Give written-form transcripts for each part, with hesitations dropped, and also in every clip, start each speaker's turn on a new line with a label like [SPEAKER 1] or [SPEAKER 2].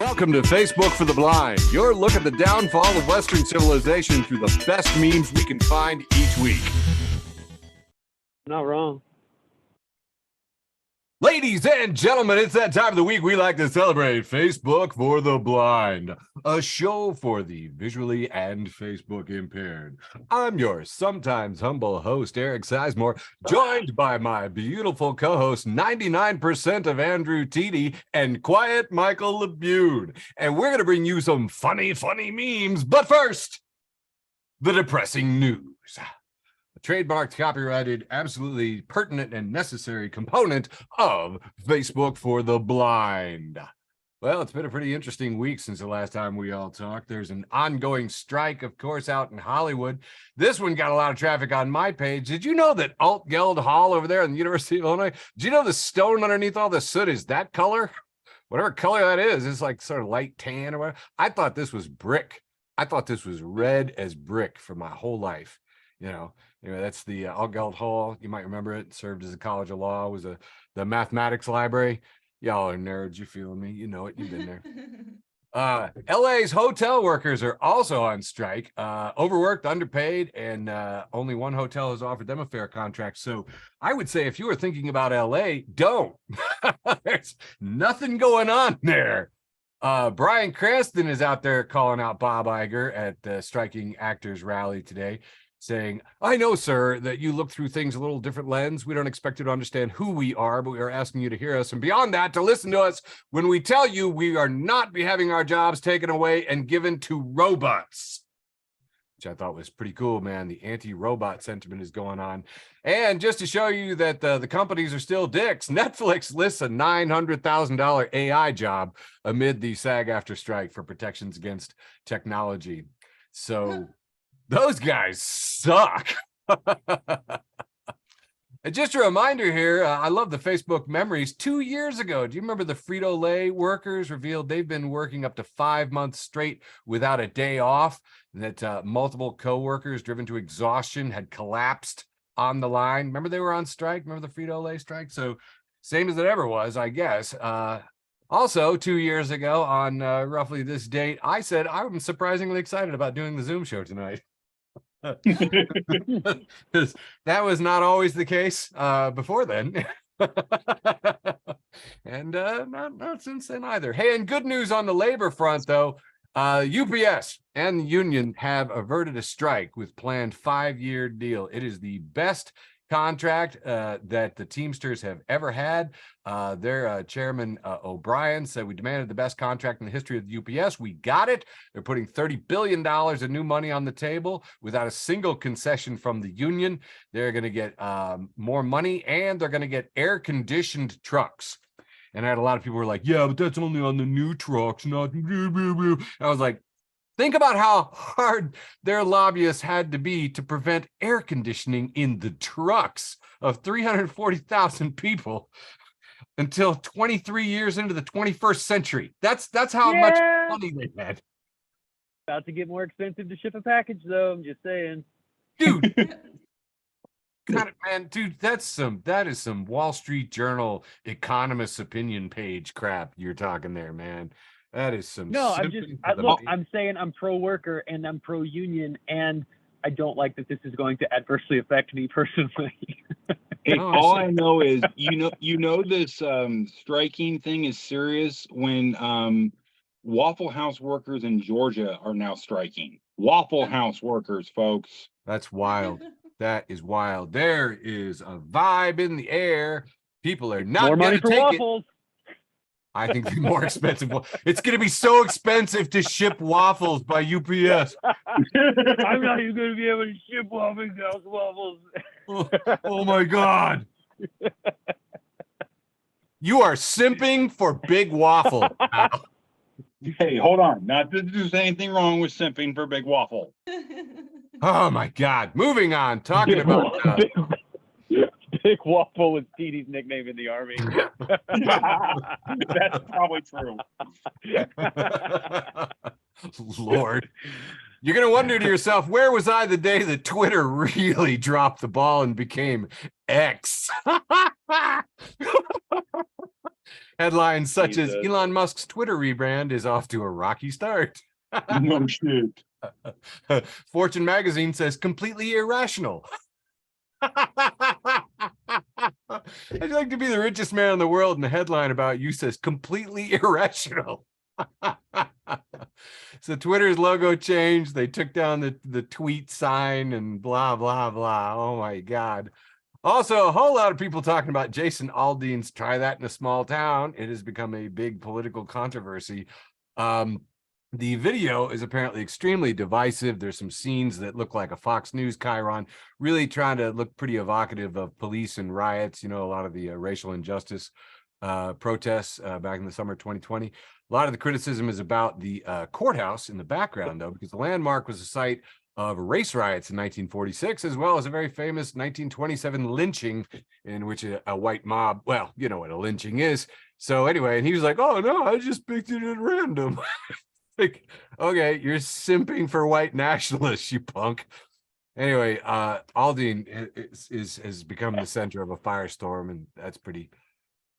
[SPEAKER 1] Welcome to Facebook for the Blind, your look at the downfall of Western civilization through the best memes we can find each week.
[SPEAKER 2] Not wrong.
[SPEAKER 1] Ladies and gentlemen, it's that time of the week we like to celebrate Facebook for the Blind, a show for the visually and Facebook impaired. I'm your sometimes humble host, Eric Sizemore, joined by my beautiful co-host, 99% of Andrew Teedy and quiet Michael LeBune. And we're going to bring you some funny memes. But first, the depressing news. A trademarked, copyrighted, absolutely pertinent and necessary component of Facebook for the Blind. Well, it's been a pretty interesting week since the last time we all talked. There's an ongoing strike, of course, out in Hollywood. This one got a lot of traffic on my page. Did you know that Altgeld Hall over there in the University of Illinois, did you know the stone underneath all the soot is that color? Whatever color that is, it's like sort of light tan or whatever. I thought this was brick. I thought this was red as brick for my whole life. Anyway, that's the Aldean Hall. You might remember it. Served as a college of law. Was the mathematics library. Y'all are nerds. You feeling me? You know it. You've been there. LA's hotel workers are also on strike. Overworked, underpaid, and only one hotel has offered them a fair contract. So I would say if you were thinking about LA, don't. There's nothing going on there. Bryan Cranston is out there calling out Bob Iger at the striking actors rally today, saying, I know, sir, that you look through things a little different lens. We don't expect you to understand who we are, but we are asking you to hear us. And beyond that, to listen to us when we tell you we are not be having our jobs taken away and given to robots. Which I thought was pretty cool, man. The anti-robot sentiment is going on. And just to show you that the companies are still dicks, Netflix lists a $900,000 AI job amid the SAG-AFTRA strike for protections against technology. So those guys suck. And just a reminder here, I love the Facebook memories. 2 years ago, do you remember the Frito-Lay workers revealed they've been working up to 5 months straight without a day off, and that multiple co-workers driven to exhaustion had collapsed on the line? Remember they were on strike? Remember the Frito-Lay strike? So same as it ever was, I guess. Also, 2 years ago on roughly this date, I said I'm surprisingly excited about doing the Zoom show tonight. Because that was not always the case before then. And not since then either. Hey, and good news on the labor front, though. UPS and the union have averted a strike with planned 5-year deal. It is the best contract that the Teamsters have ever had. Their chairman O'Brien said, we demanded the best contract in the history of the UPS. We got it. They're putting $30 billion of new money on the table without a single concession from the union. They're going to get more money, and they're going to get air-conditioned trucks. And I had a lot of people who were like, yeah, but that's only on the new trucks, not. I was like, think about how hard their lobbyists had to be to prevent air conditioning in the trucks of 340,000 people until 23 years into the 21st century. That's how much money they had.
[SPEAKER 2] About to get more expensive to ship a package, though. I'm just saying.
[SPEAKER 1] Dude. God, man, dude, that is some Wall Street Journal economist opinion page crap you're talking there, man. That is some.
[SPEAKER 2] No, I'm saying I'm pro-worker and I'm pro-union, and I don't like that this is going to adversely affect me personally.
[SPEAKER 3] Hey, all I know is this striking thing is serious when Waffle House workers in Georgia are now striking. Waffle House workers, folks.
[SPEAKER 1] That's wild. That is wild. There is a vibe in the air. People are not
[SPEAKER 2] more money for
[SPEAKER 1] take
[SPEAKER 2] waffles.
[SPEAKER 1] I think the more expensive. It's going to be so expensive to ship waffles by UPS.
[SPEAKER 2] I'm not even going to be able to ship waffles.
[SPEAKER 1] Oh my God. You are simping for Big Waffle.
[SPEAKER 3] Hey, hold on. Not that there's anything wrong with simping for Big Waffle.
[SPEAKER 1] Oh my God. Moving on. Talking about
[SPEAKER 2] Big Waffle was Petey's nickname in the Army.
[SPEAKER 3] That's probably true.
[SPEAKER 1] Lord. You're going to wonder to yourself, where was I the day that Twitter really dropped the ball and became X? Headlines such as
[SPEAKER 3] Jesus.
[SPEAKER 1] Elon Musk's Twitter rebrand is off to a rocky start.
[SPEAKER 3] No shit.
[SPEAKER 1] Fortune magazine says completely irrational. I'd like to be the richest man in the world, and the headline about you says completely irrational. So Twitter's logo changed. They took down the tweet sign and blah, blah, blah. Oh my God. Also, a whole lot of people talking about Jason Aldean's Try That in a Small Town. It has become a big political controversy. The video is apparently extremely divisive. There's some scenes that look like a Fox News chyron, really trying to look pretty evocative of police and riots, you know, a lot of the racial injustice protests back in the summer of 2020. A lot of the criticism is about the courthouse in the background, though, because the landmark was a site of race riots in 1946, as well as a very famous 1927 lynching in which a white mob, well, you know what a lynching is. So anyway, and he was like, oh, no, I just picked it at random. Like, okay, you're simping for white nationalists, you punk. Anyway, Aldean has become the center of a firestorm, and that's pretty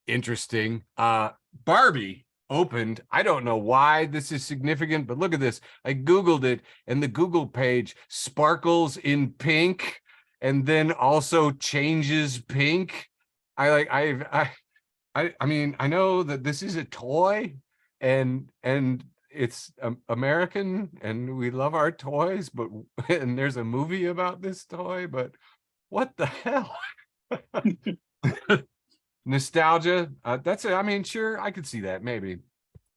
[SPEAKER 1] interesting. Barbie opened. I don't know why this is significant, but look at this. I Googled it, and the Google page sparkles in pink and then also changes pink. I mean, I know that this is a toy and it's American and we love our toys, but and there's a movie about this toy, but what the hell? Nostalgia. That's it. I mean, sure, I could see that maybe.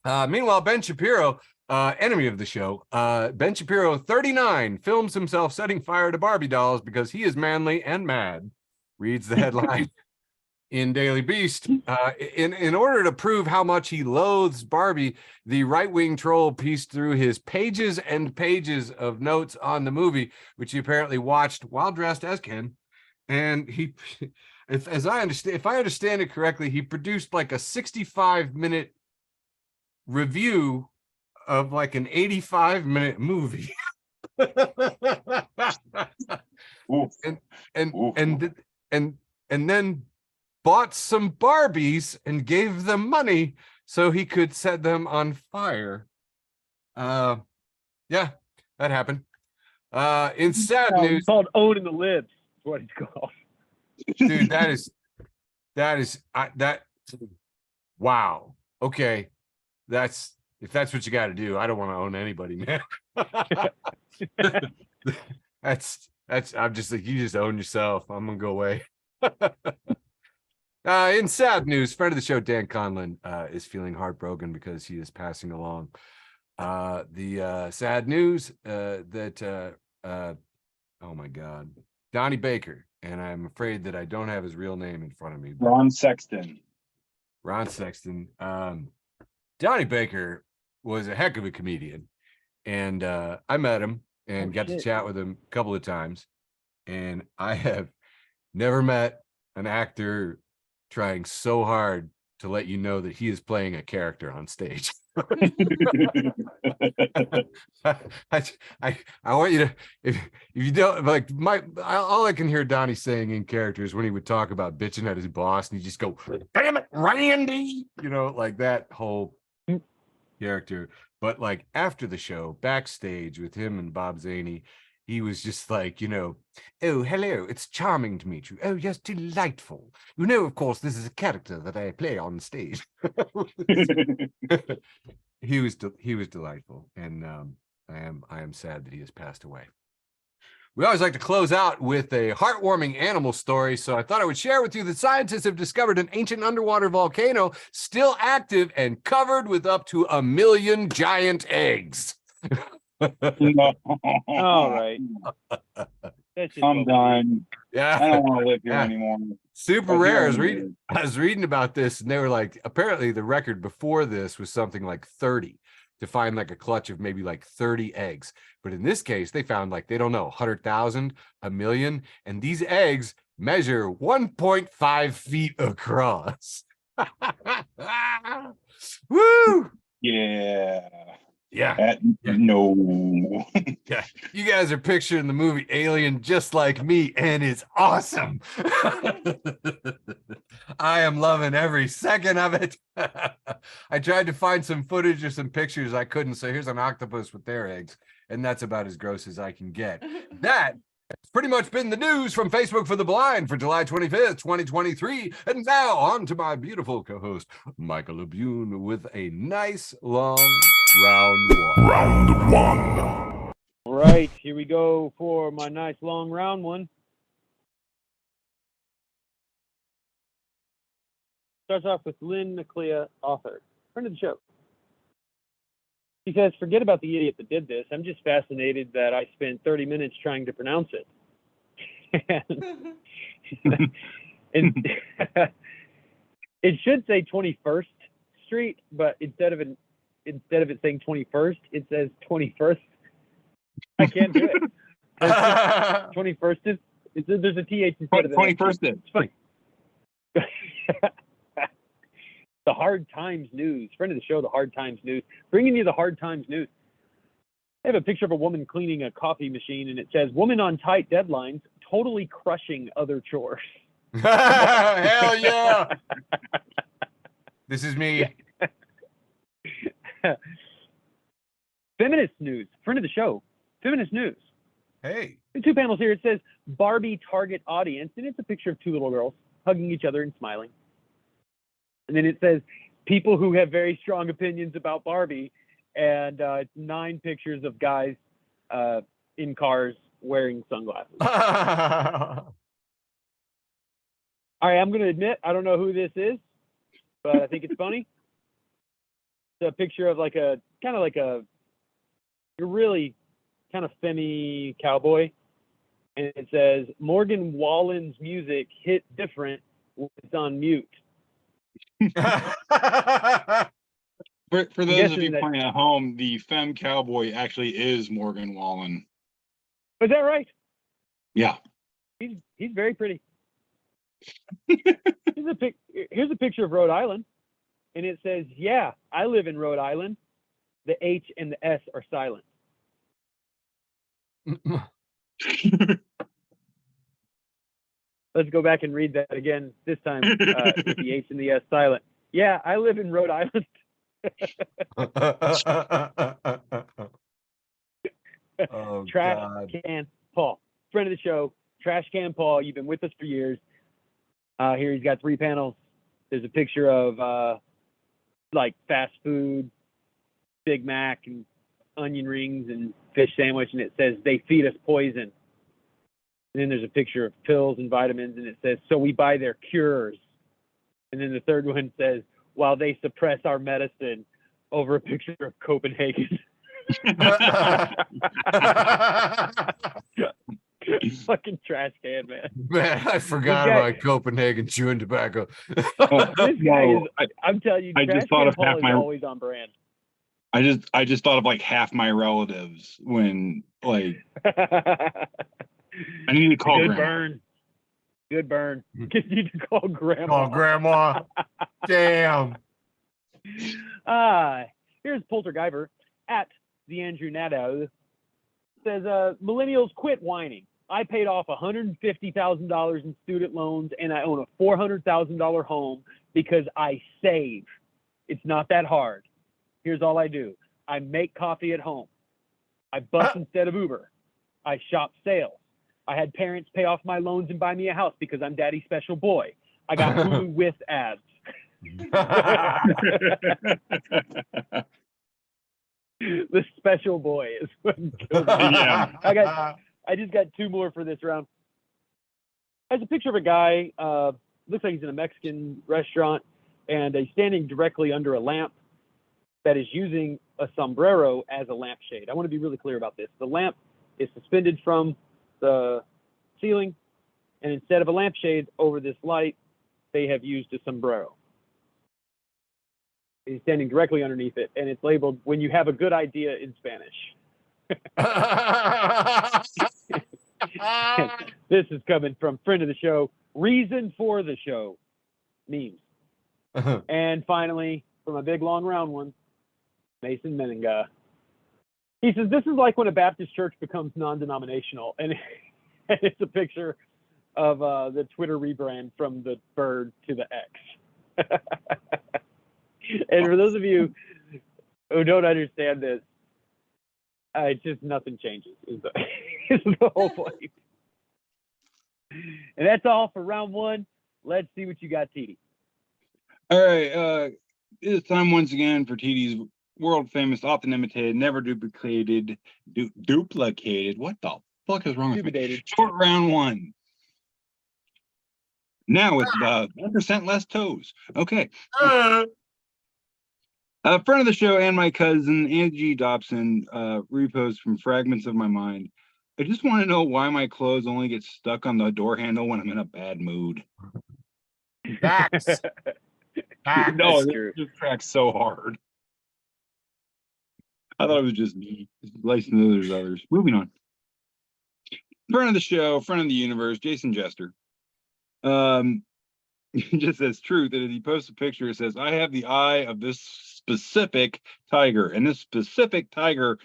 [SPEAKER 1] Meanwhile, Ben Shapiro, enemy of the show, Ben Shapiro, 39, films himself setting fire to Barbie dolls because he is manly and mad, reads the headline in Daily Beast. In order to prove how much he loathes Barbie, the right-wing troll pieced through his pages and pages of notes on the movie, which he apparently watched while dressed as Ken. And he, if I understand it correctly, he produced like a 65-minute review of like an 85-minute movie. and then bought some Barbies and gave them money so he could set them on fire. Yeah, that happened. In sad news,
[SPEAKER 2] it's called owning the libs. That's what it's called.
[SPEAKER 1] Dude, wow. Okay, if that's what you got to do. I don't want to own anybody, man. that's I'm just like, you just own yourself. I'm gonna go away. In sad news, friend of the show, Dan Conlon, is feeling heartbroken because he is passing along. The sad news that, oh my God, Donnie Baker, and I'm afraid that I don't have his real name in front of me.
[SPEAKER 3] Ron Sexton.
[SPEAKER 1] Donnie Baker was a heck of a comedian, and I met him and got to chat with him a couple of times, and I have never met an actor trying so hard to let you know that he is playing a character on stage. I want you to, if you don't like all I can hear Donnie saying in character is when he would talk about bitching at his boss and he just go, damn it, Randy, you know, like that whole character. But like after the show, backstage with him and Bob Zaney, he was just like, you know, oh, hello, it's charming to meet you. Oh, yes, delightful. You know, of course, this is a character that I play on stage. He was delightful, and I am sad that he has passed away. We always like to close out with a heartwarming animal story, so I thought I would share with you that scientists have discovered an ancient underwater volcano still active and covered with up to 1 million giant eggs.
[SPEAKER 2] All right.
[SPEAKER 3] I'm done.
[SPEAKER 1] Yeah.
[SPEAKER 3] I don't want to live here anymore.
[SPEAKER 1] Super rare. I was reading about this, and they were like, apparently the record before this was something like 30 to find like a clutch of maybe like 30 eggs. But in this case, they found like, they don't know, 100,000, 1 million. And these eggs measure 1.5 feet across. Woo!
[SPEAKER 3] Yeah.
[SPEAKER 1] Yeah.
[SPEAKER 3] No.
[SPEAKER 1] Yeah. You guys are picturing the movie Alien just like me, and it's awesome. I am loving every second of it. I tried to find some footage or some pictures. I couldn't. So here's an octopus with their eggs, and that's about as gross as I can get. That has pretty much been the news from Facebook for the Blind for July 25th, 2023. And now on to my beautiful co-host, Michael Labune, with a nice long round one.
[SPEAKER 4] Round one.
[SPEAKER 2] All right, here we go for my nice long round one. Starts off with Lynn Neclea, author, friend of the show. She says, forget about the idiot that did this. I'm just fascinated that I spent 30 minutes trying to pronounce it. and it should say 21st Street, but instead of it saying 21st, it says 21st. I can't do it. 21st is there's a TH instead of the
[SPEAKER 3] 21st.
[SPEAKER 2] It's funny. The Hard Times News, friend of the show, the Hard Times News, bringing you the Hard Times News. I have a picture of a woman cleaning a coffee machine, and it says, woman on tight deadlines, totally crushing other chores.
[SPEAKER 1] Hell yeah. This is me.
[SPEAKER 2] Feminist News, friend of the show, Feminist News.
[SPEAKER 1] Hey.
[SPEAKER 2] In 2 panels here, it says Barbie target audience, and it's a picture of 2 little girls hugging each other and smiling. And then it says people who have very strong opinions about Barbie, and it's 9 pictures of guys in cars wearing sunglasses. All right, I'm going to admit, I don't know who this is, but I think it's funny. It's a picture of like a really kind of femmy cowboy. And it says, Morgan Wallen's music hit different when it's on mute.
[SPEAKER 3] For those of you playing at home, the femme cowboy actually is Morgan Wallen.
[SPEAKER 2] Is that right?
[SPEAKER 3] Yeah.
[SPEAKER 2] He's very pretty. Here's a picture of Rhode Island, and it says, yeah, I live in Rhode Island. The H and the S are silent. Let's go back and read that again, this time with the H and the S silent. Yeah, I live in Rhode Island.
[SPEAKER 1] Oh,
[SPEAKER 2] Trash
[SPEAKER 1] God.
[SPEAKER 2] Can Paul, friend of the show, Trash Can Paul. You've been with us for years. Here he's got 3 panels. There's a picture of like fast food, Big Mac and onion rings and fish sandwich, and it says they feed us poison. And then there's a picture of pills and vitamins, and it says, so we buy their cures. And then the third one says, while they suppress our medicine, over a picture of Copenhagen. Fucking trash can, man.
[SPEAKER 1] Man, I forgot about Copenhagen chewing tobacco.
[SPEAKER 2] This guy is, I'm telling you,
[SPEAKER 3] I
[SPEAKER 2] Trash
[SPEAKER 3] just thought
[SPEAKER 2] Can
[SPEAKER 3] of
[SPEAKER 2] Paul
[SPEAKER 3] half
[SPEAKER 2] is
[SPEAKER 3] my
[SPEAKER 2] always on brand.
[SPEAKER 3] I just thought of like half my relatives when like I need to call
[SPEAKER 2] Good
[SPEAKER 3] grandma.
[SPEAKER 2] burn. Good burn. You need to call grandma.
[SPEAKER 1] Call grandma. Damn.
[SPEAKER 2] Here's Poltergeiver at the Andrew Nadeau. Says, millennials quit whining. I paid off $150,000 in student loans, and I own a $400,000 home because I save. It's not that hard. Here's all I do. I make coffee at home. I bus instead of Uber. I shop sales. I had parents pay off my loans and buy me a house because I'm daddy's special boy. I got Hulu with ads. The special boy is what killed me.
[SPEAKER 3] Yeah.
[SPEAKER 2] I just got 2 more for this round. There's a picture of a guy, looks like he's in a Mexican restaurant, and he's standing directly under a lamp that is using a sombrero as a lampshade. I want to be really clear about this. The lamp is suspended from the ceiling, and instead of a lampshade over this light, they have used a sombrero. He's standing directly underneath it, and it's labeled, when you have a good idea, in Spanish. This is coming from friend of the show, reason for the show, memes. And finally, from a big long round one, Mason Meninga. He says this is like when a Baptist church becomes non-denominational, and it's a picture of the Twitter rebrand from the bird to the X. And for those of you who don't understand this, it's just nothing changes. Is the whole point. And that's all for round one. Let's see what you got, TD.
[SPEAKER 3] All right, it's time once again for TD's world famous, often imitated, never duplicated, duplicated. What the fuck is wrong with me? Short round one. Now with 1% less toes. Okay. Friend of the show and my cousin Angie Dobson repost from Fragments of My Mind. I just want to know why my clothes only get stuck on the door handle when I'm in a bad mood.
[SPEAKER 1] Facts.
[SPEAKER 3] No, this tracks so hard. I thought it was just me. There's others. Moving on. Friend of the show, friend of the universe, Jason Jester. He just says truth, and as he posts a picture, it says, I have the eye of this specific tiger, and this specific tiger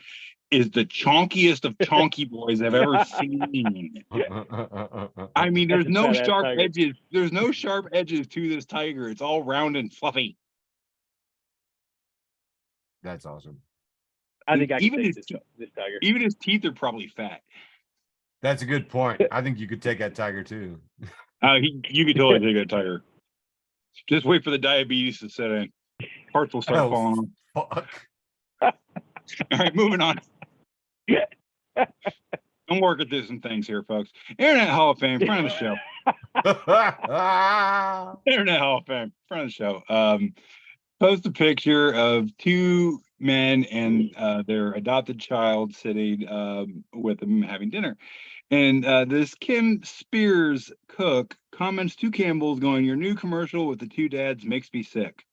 [SPEAKER 3] is the chonkiest of chonky boys I've ever seen. I mean, there's no sharp edges. There's no sharp edges to this tiger. It's all round and fluffy.
[SPEAKER 1] That's awesome.
[SPEAKER 2] I think I can take this tiger.
[SPEAKER 3] Even his teeth are probably fat.
[SPEAKER 1] That's a good point. I think you could take that tiger too.
[SPEAKER 3] You could totally take that tiger. Just wait for the diabetes to set in. Parts will start falling off.
[SPEAKER 1] Fuck.
[SPEAKER 3] All right, moving on. Don't work at this and things here, folks. Internet Hall of Fame, friend of the show. Internet Hall of Fame, friend of the show. Post a picture of two men and their adopted child sitting with them having dinner. And this Kim Spears cook comments to Campbell's going, your new commercial with the two dads makes me sick.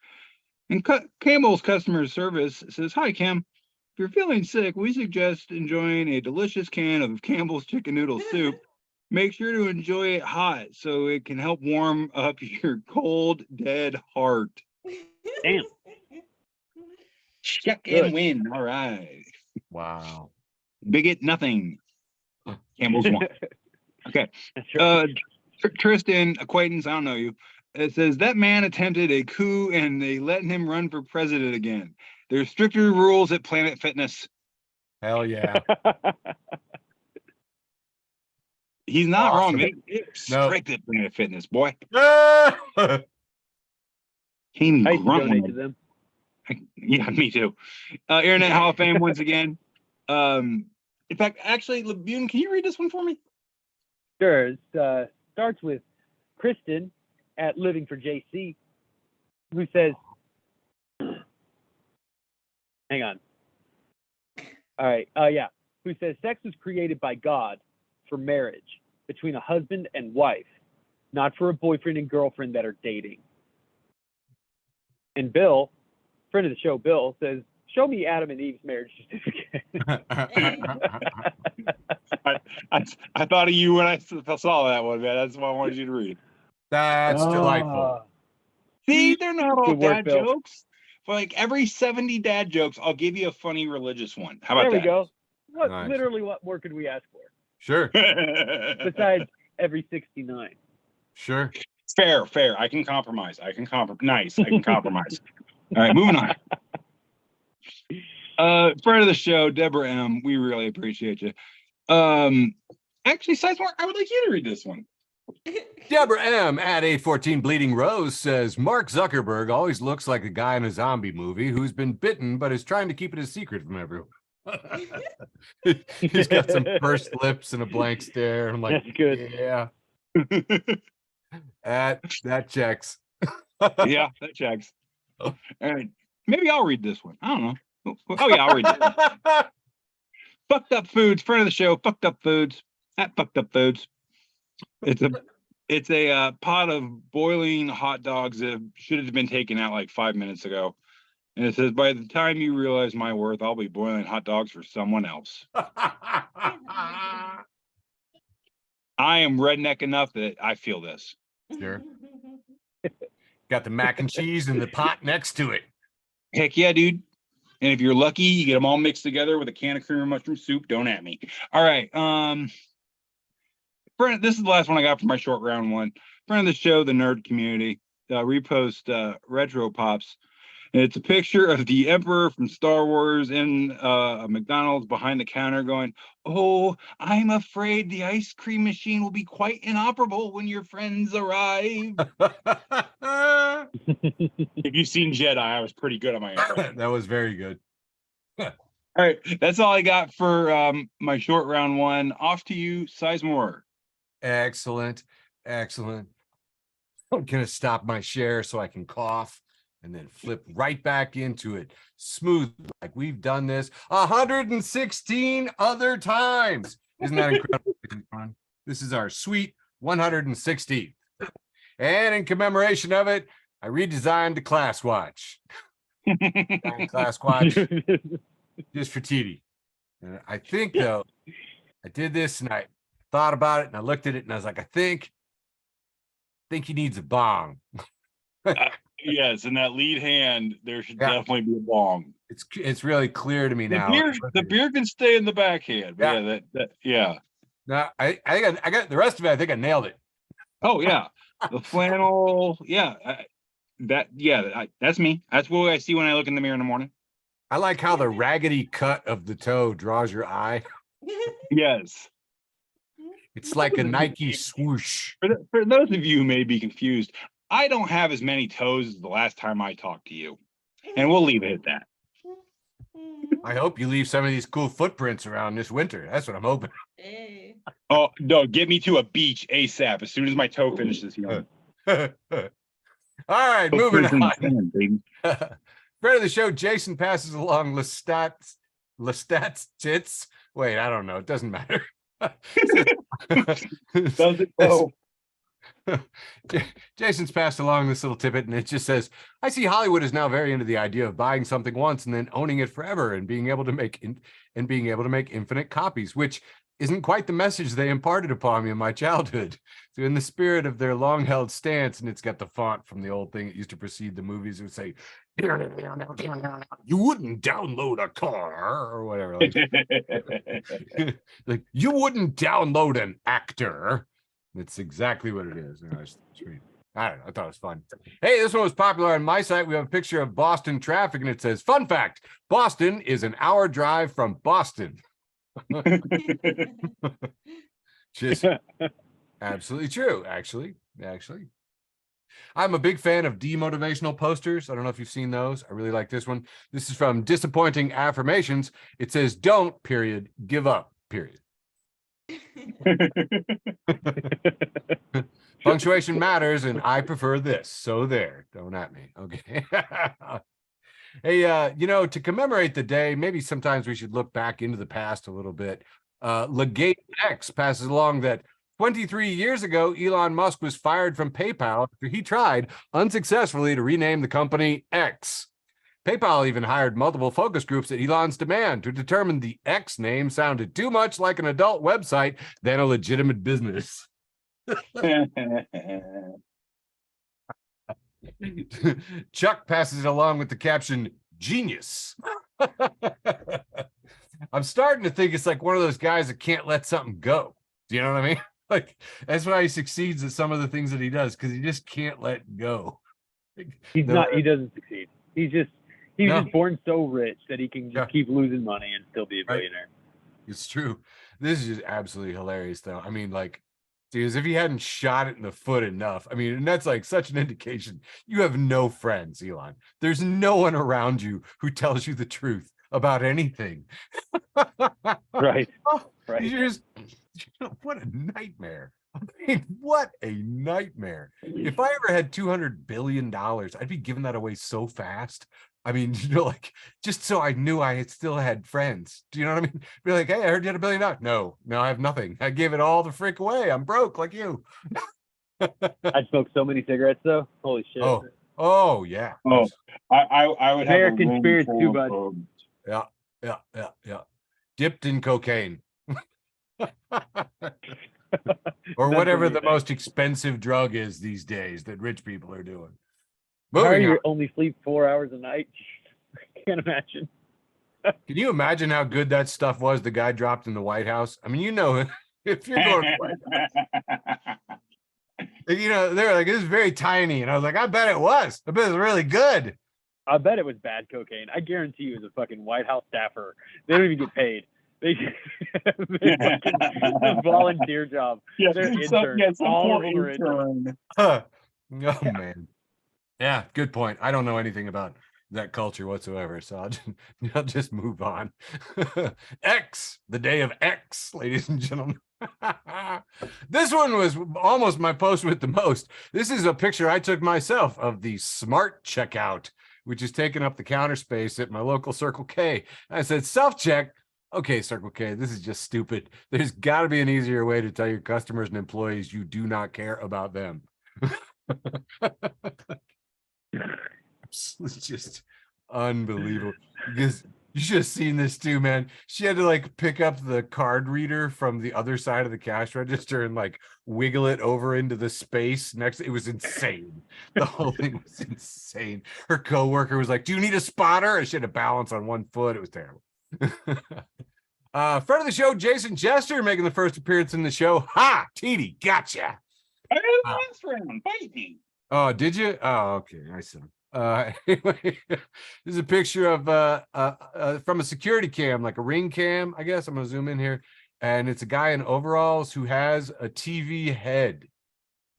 [SPEAKER 3] And Campbell's customer service says, hi, Kim. If you're feeling sick, we suggest enjoying a delicious can of Campbell's chicken noodle soup. Make sure to enjoy it hot so it can help warm up your cold, dead heart.
[SPEAKER 2] Damn.
[SPEAKER 3] Check and win. All right.
[SPEAKER 1] Wow.
[SPEAKER 3] Bigot, nothing. Campbell's one. Okay.
[SPEAKER 2] Right.
[SPEAKER 3] Tristan, acquaintance, I don't know you. It says that man attempted a coup and they let him run for president again. There's stricter rules at Planet Fitness.
[SPEAKER 1] Hell yeah.
[SPEAKER 3] He's not
[SPEAKER 1] Awesome.
[SPEAKER 3] wrong. It's strict at Planet Fitness, boy.
[SPEAKER 2] I
[SPEAKER 3] Came
[SPEAKER 2] used to donate
[SPEAKER 3] grumbling.
[SPEAKER 2] to them.
[SPEAKER 3] Yeah, me too. Internet Hall of Fame once again. In fact, actually, Labune, can you read this one for me?
[SPEAKER 2] Sure. It starts with Kristen at Living for JC, who says, hang on. All right. Yeah. Who says sex was created by God for marriage between a husband and wife, not for a boyfriend and girlfriend that are dating. And Bill, friend of the show, Bill, says, show me Adam and Eve's marriage certificate.
[SPEAKER 3] I thought of you when I saw that one, man. That's why I wanted you to read.
[SPEAKER 1] That's delightful.
[SPEAKER 3] See, they're not all
[SPEAKER 2] Good work,
[SPEAKER 3] dad
[SPEAKER 2] Bill.
[SPEAKER 3] jokes. For like every 70 dad jokes, I'll give you a funny religious one. How about
[SPEAKER 2] there
[SPEAKER 3] that?
[SPEAKER 2] we go.
[SPEAKER 1] Nice.
[SPEAKER 2] Literally, what more could we ask for?
[SPEAKER 1] Sure.
[SPEAKER 2] Besides every 69.
[SPEAKER 1] Sure.
[SPEAKER 3] Fair. I can compromise. Nice. I can compromise. All right, moving on. Friend of the show, Deborah M. We really appreciate you. Actually, Sizemore, I would like you to read this one.
[SPEAKER 1] Deborah M. at 814 Bleeding Rose says, Mark Zuckerberg always looks like a guy in a zombie movie who's been bitten but is trying to keep it a secret from everyone. He's got some pursed lips and a blank stare. I'm like,
[SPEAKER 2] That's good.
[SPEAKER 1] Yeah. That checks.
[SPEAKER 3] Yeah, that checks. All right. Maybe I'll read this one. I don't know. Oh, yeah, I'll read this one. Fucked Up Foods, friend of the show, Fucked Up Foods, at Fucked Up Foods. It's a pot of boiling hot dogs that should have been taken out like 5 minutes ago. And it says, by the time you realize my worth, I'll be boiling hot dogs for someone else. I am redneck enough that I feel this.
[SPEAKER 1] Sure. Got the mac and cheese in the pot next to it.
[SPEAKER 3] Heck yeah, dude. And if you're lucky, you get them all mixed together with a can of cream of mushroom soup. Don't at me. All right. This is the last one I got for my short round one. Friend of the show, the nerd community, repost Retro Pops. And it's a picture of the Emperor from Star Wars in a McDonald's behind the counter going, "Oh, I'm afraid the ice cream machine will be quite inoperable when your friends arrive." If you've seen Jedi, I was pretty good on my impression.
[SPEAKER 1] That was very good.
[SPEAKER 3] All right, that's all I got for my short round one. Off to you, Sizemore.
[SPEAKER 1] Excellent. Excellent. I'm going to stop my share so I can cough and then flip right back into it. Smooth, like we've done this 116 other times. Isn't that incredible? This is our sweet 116th. And in commemoration of it, I redesigned the class watch. Class watch just for TD. And I think, though, I did this and I thought about it and I looked at it and I was like, I think he needs a bong.
[SPEAKER 3] Yes, in that lead hand, there should definitely be a bong.
[SPEAKER 1] It's really clear to me now.
[SPEAKER 3] The beer can stay in the backhand. But yeah.
[SPEAKER 1] No, I got the rest of it. I think I nailed it.
[SPEAKER 3] Oh yeah, the flannel. Yeah, that's me. That's what I see when I look in the mirror in the morning.
[SPEAKER 1] I like how the raggedy cut of the toe draws your eye.
[SPEAKER 3] Yes.
[SPEAKER 1] It's like a Nike swoosh.
[SPEAKER 3] For those of you who may be confused, I don't have as many toes as the last time I talked to you. And we'll leave it at that.
[SPEAKER 1] I hope you leave some of these cool footprints around this winter. That's what I'm hoping.
[SPEAKER 5] Hey.
[SPEAKER 3] Oh, no, get me to a beach ASAP as soon as my toe finishes healing.
[SPEAKER 1] All right, moving on. Friend of the show, Jason passes along Lestat's tits. Wait, I don't know. It doesn't matter.
[SPEAKER 3] Does it go?
[SPEAKER 1] Jason's passed along this little tidbit, and it just says, "I see Hollywood is now very into the idea of buying something once and then owning it forever, and being able to make infinite copies, which isn't quite the message they imparted upon me in my childhood. So, in the spirit of their long-held stance, and it's got the font from the old thing that used to precede the movies, it would say, 'You wouldn't download a car,' or whatever. Like, you wouldn't download an actor." It's exactly what it is. I don't know. I thought it was fun. Hey, this one was popular on my site. We have a picture of Boston traffic, and it says, "Fun fact, Boston is an hour drive from Boston." Just absolutely true, actually. I'm a big fan of demotivational posters. I don't know if you've seen those. I really like this one. This is from Disappointing Affirmations. It says, "Don't, period, give up, period." Punctuation matters, and I prefer this. So there, don't at me. Okay. Hey, to commemorate the day, maybe sometimes we should look back into the past a little bit. Legate X passes along that 23 years ago, Elon Musk was fired from PayPal after he tried unsuccessfully to rename the company X. PayPal even hired multiple focus groups at Elon's demand to determine the X name sounded too much like an adult website than a legitimate business. Chuck passes it along with the caption, "Genius." I'm starting to think it's like one of those guys that can't let something go. Do you know what I mean? Like, that's why he succeeds at some of the things that he does, because he just can't let go.
[SPEAKER 2] He doesn't succeed. He's just born so rich that he can just keep losing money and still be a billionaire.
[SPEAKER 1] It's true. This is just absolutely hilarious, though. I mean, like, dude, as if he hadn't shot it in the foot enough. I mean, and that's like such an indication. You have no friends, Elon. There's no one around you who tells you the truth about anything.
[SPEAKER 2] Right.
[SPEAKER 1] Right. What a nightmare. I mean, what a nightmare. If I ever had $200 billion, I'd be giving that away so fast. I mean, like, just so I knew I still had friends. Do you know what I mean? Be like, "Hey, I heard you had $1 billion. No, I have nothing. I gave it all the frick away. I'm broke like you."
[SPEAKER 2] I'd smoke so many cigarettes, though. Holy shit.
[SPEAKER 1] Oh yeah.
[SPEAKER 3] Oh, I would
[SPEAKER 2] American
[SPEAKER 3] have
[SPEAKER 2] spirits too much.
[SPEAKER 1] Yeah. Dipped in cocaine. Or whatever the most expensive drug is these days that rich people are doing.
[SPEAKER 2] How do you only sleep 4 hours a night? I can't imagine.
[SPEAKER 1] Can you imagine how good that stuff was the guy dropped in the White House? I mean, if you're going, they're like, this is very tiny. And I was like, I bet it was. I bet it was really good.
[SPEAKER 2] I bet it was bad cocaine. I guarantee you, as a fucking White House staffer, they don't even get paid. They just volunteer job.
[SPEAKER 3] Yeah,
[SPEAKER 2] They're interns. All of them are interns.
[SPEAKER 1] Oh, man. Yeah, good point. I don't know anything about that culture whatsoever, so I'll just move on. X, the day of X, ladies and gentlemen. This one was almost my post with the most. This is a picture I took myself of the smart checkout, which is taking up the counter space at my local Circle K. I said, self-check. Okay, Circle K, this is just stupid. There's got to be an easier way to tell your customers and employees you do not care about them. It's just unbelievable, because you should have seen this too, man. She had to like pick up the card reader from the other side of the cash register and like wiggle it over into the space next. It was insane. The whole thing was insane. Her coworker was like, do you need a spotter? And she had to balance on one foot. It was terrible. Friend of the show, Jason Jester, making the first appearance in the show. Ha, TD, gotcha.
[SPEAKER 3] I had a last round, baby.
[SPEAKER 1] Oh, did you? Oh, okay. I see. Anyway, this is a picture of from a security cam, like a ring cam, I guess. I'm gonna zoom in here, and it's a guy in overalls who has a TV head.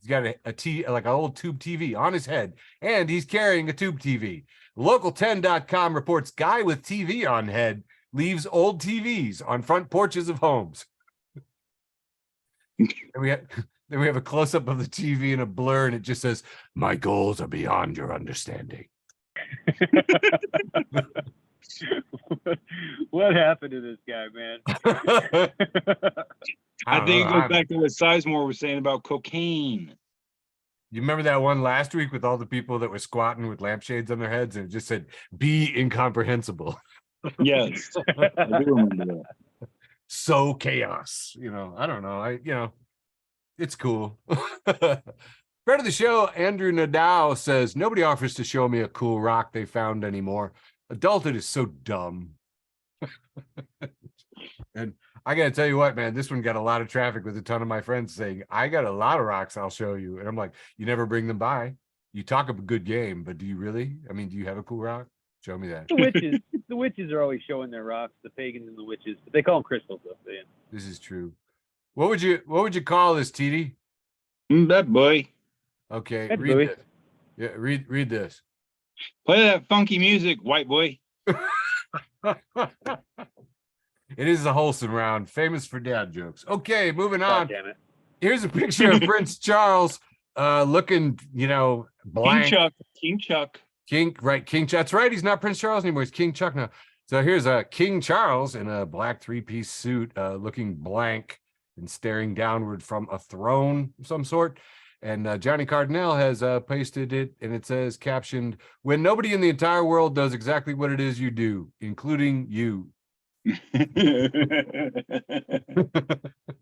[SPEAKER 1] He's got like an old tube TV on his head, and he's carrying a tube TV. Local10.com reports guy with TV on head leaves old TVs on front porches of homes. Then we have a close-up of the TV and a blur, and it just says, my goals are beyond your understanding.
[SPEAKER 2] What happened to this guy, man?
[SPEAKER 3] I think it goes back to what Sizemore was saying about cocaine.
[SPEAKER 1] You remember that one last week with all the people that were squatting with lampshades on their heads, and it just said, be incomprehensible.
[SPEAKER 3] Yes, I do remember that.
[SPEAKER 1] So chaos, I don't know. It's cool. Friend of the show, Andrew Nadal says, nobody offers to show me a cool rock they found anymore. Adulthood is so dumb. And I got to tell you what, man, this one got a lot of traffic with a ton of my friends saying, I got a lot of rocks I'll show you. And I'm like, you never bring them by. You talk a good game, but do you really? I mean, do you have a cool rock? Show me that.
[SPEAKER 2] The witches are always showing their rocks, the pagans and the witches, but they call them crystals though. Yeah.
[SPEAKER 1] This is true. What would you call this, TD?
[SPEAKER 3] That boy.
[SPEAKER 1] Okay,
[SPEAKER 2] That
[SPEAKER 1] read
[SPEAKER 2] boy.
[SPEAKER 1] this. Yeah, read this.
[SPEAKER 3] Play that funky music, white boy.
[SPEAKER 1] It is a wholesome round, famous for dad jokes. Okay, moving on.
[SPEAKER 2] God damn it.
[SPEAKER 1] Here's a picture of Prince Charles looking, blank.
[SPEAKER 3] King Chuck.
[SPEAKER 1] King Chuck. That's right. He's not Prince Charles anymore. He's King Chuck now. So here's King Charles in a black three-piece suit, looking blank and staring downward from a throne of some sort. And Johnny Cardinal has pasted it, and it says, captioned, when nobody in the entire world does exactly what it is you do, including you.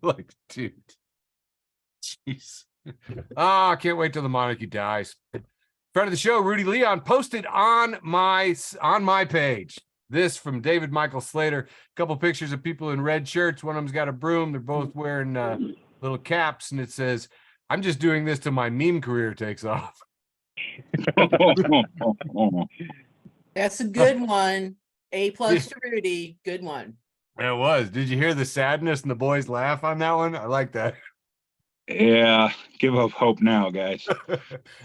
[SPEAKER 1] Like, dude. Jeez. I can't wait till the monarchy dies. Friend of the show, Rudy Leon, posted on my page. This from David Michael Slater. A couple pictures of people in red shirts. One of them's got a broom. They're both wearing little caps, and it says, I'm just doing this till my meme career takes off.
[SPEAKER 5] That's a good one. A+ to Rudy. Good one.
[SPEAKER 1] It was. Did you hear the sadness and the boys laugh on that one? I like that.
[SPEAKER 3] Yeah, give up hope now, guys.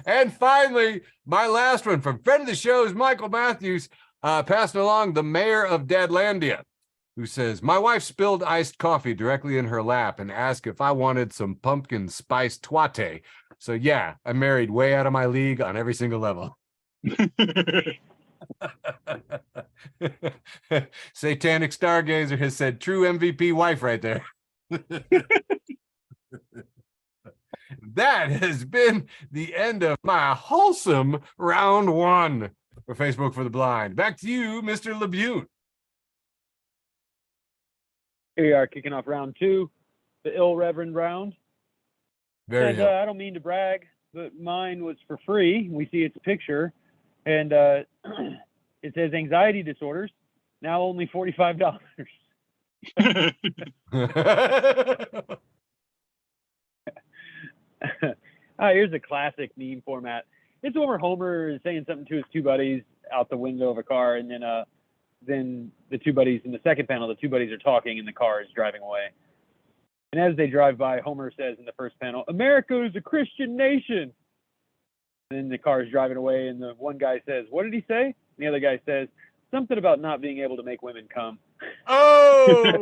[SPEAKER 1] And finally, my last one from friend of the show's Michael Matthews, passing along the mayor of Dadlandia, who says, my wife spilled iced coffee directly in her lap and asked if I wanted some pumpkin spice twate. So yeah, I married way out of my league on every single level. Satanic Stargazer has said, true MVP wife right there. That has been the end of my wholesome round one for Facebook for the Blind. Back to you, Mr. LeBute.
[SPEAKER 2] Here we are kicking off round two, the ill reverend round.
[SPEAKER 1] Very
[SPEAKER 2] I don't mean to brag, but mine was for free. We see its picture, and it says anxiety disorders. Now only $45. Here's a classic meme format. It's one where Homer is saying something to his two buddies out the window of a car, and then the two buddies in the second panel, the two buddies are talking, and the car is driving away. And as they drive by, Homer says in the first panel, "America is a Christian nation." And then the car is driving away, and the one guy says, "What did he say?" And the other guy says, "Something about not being able to make women come."
[SPEAKER 1] Oh!